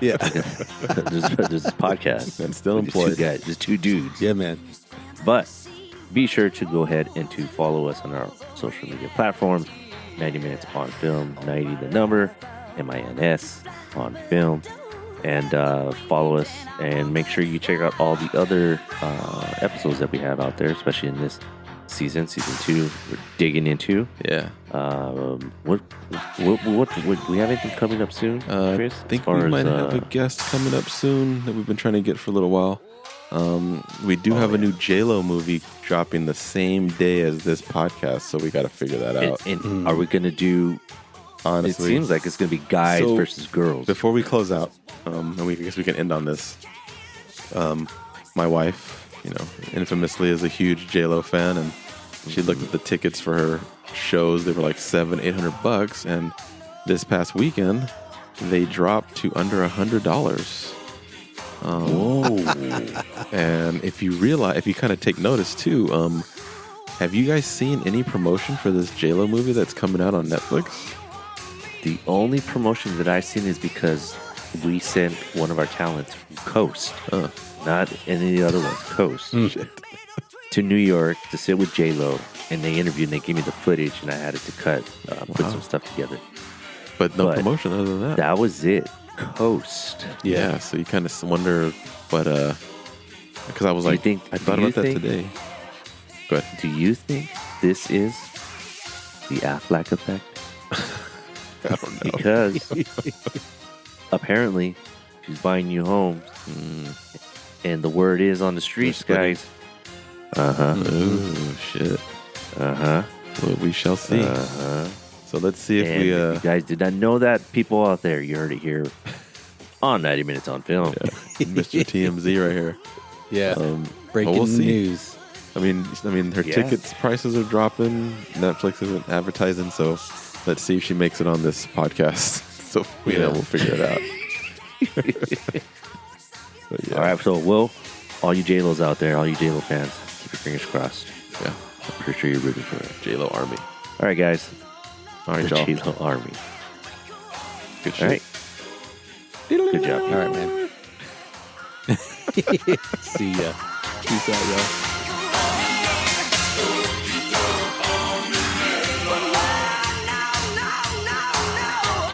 Yeah. There's this podcast. And still employed. There's 2 dudes. Yeah, man. But be sure to go ahead and to follow us on our social media platforms. 90 Minutes on Film, 90 the number, MINS on film. And follow us and make sure you check out all the other episodes that we have out there, especially in this season 2 we're digging into. Yeah. What we have anything coming up soon, Chris? I think we might have a guest coming up soon that we've been trying to get for a little while. We do have a new J-Lo movie dropping the same day as this podcast, so we got to figure that out. And are we going to do? Honestly, it seems like it's going to be guys versus girls. Before we close out, and I guess we can end on this. My wife, infamously is a huge J-Lo fan, and she looked at the tickets for her shows. They were like $700-800, and this past weekend they dropped to under $100. Whoa! And if you kind of take notice too, have you guys seen any promotion for this J-Lo movie that's coming out on Netflix? The only promotion that I've seen is because we sent one of our talents from Coast, not any of the other ones, Coast, to New York to sit with J-Lo, and they interviewed and they gave me the footage, and I had it to put some stuff together. But no promotion other than that. That was it. Coast. Yeah, so you kind of wonder, but because I was I thought about that today. Go ahead. Do you think this is the Affleck effect? I don't know. Because apparently she's buying new homes, and the word is on the streets, guys. Oh shit. Well, we shall see. So let's see if if you guys did not know that, people out there, you heard it here on 90 Minutes on Film. Yeah. Mr. TMZ right here. Yeah. Breaking we'll see. news. I mean, her tickets prices are dropping. Netflix isn't advertising, so let's see if she makes it on this podcast. So we'll figure it out. But All right, so Will, all you J-Los out there, all you J-Lo fans, keep your fingers crossed. Yeah, I'm pretty sure you're rooting for it. J-Lo Army. All right, guys. All right, the y'all. J-Lo Army. Good shit. All right. Good job. All right, man. See ya. Peace out, y'all.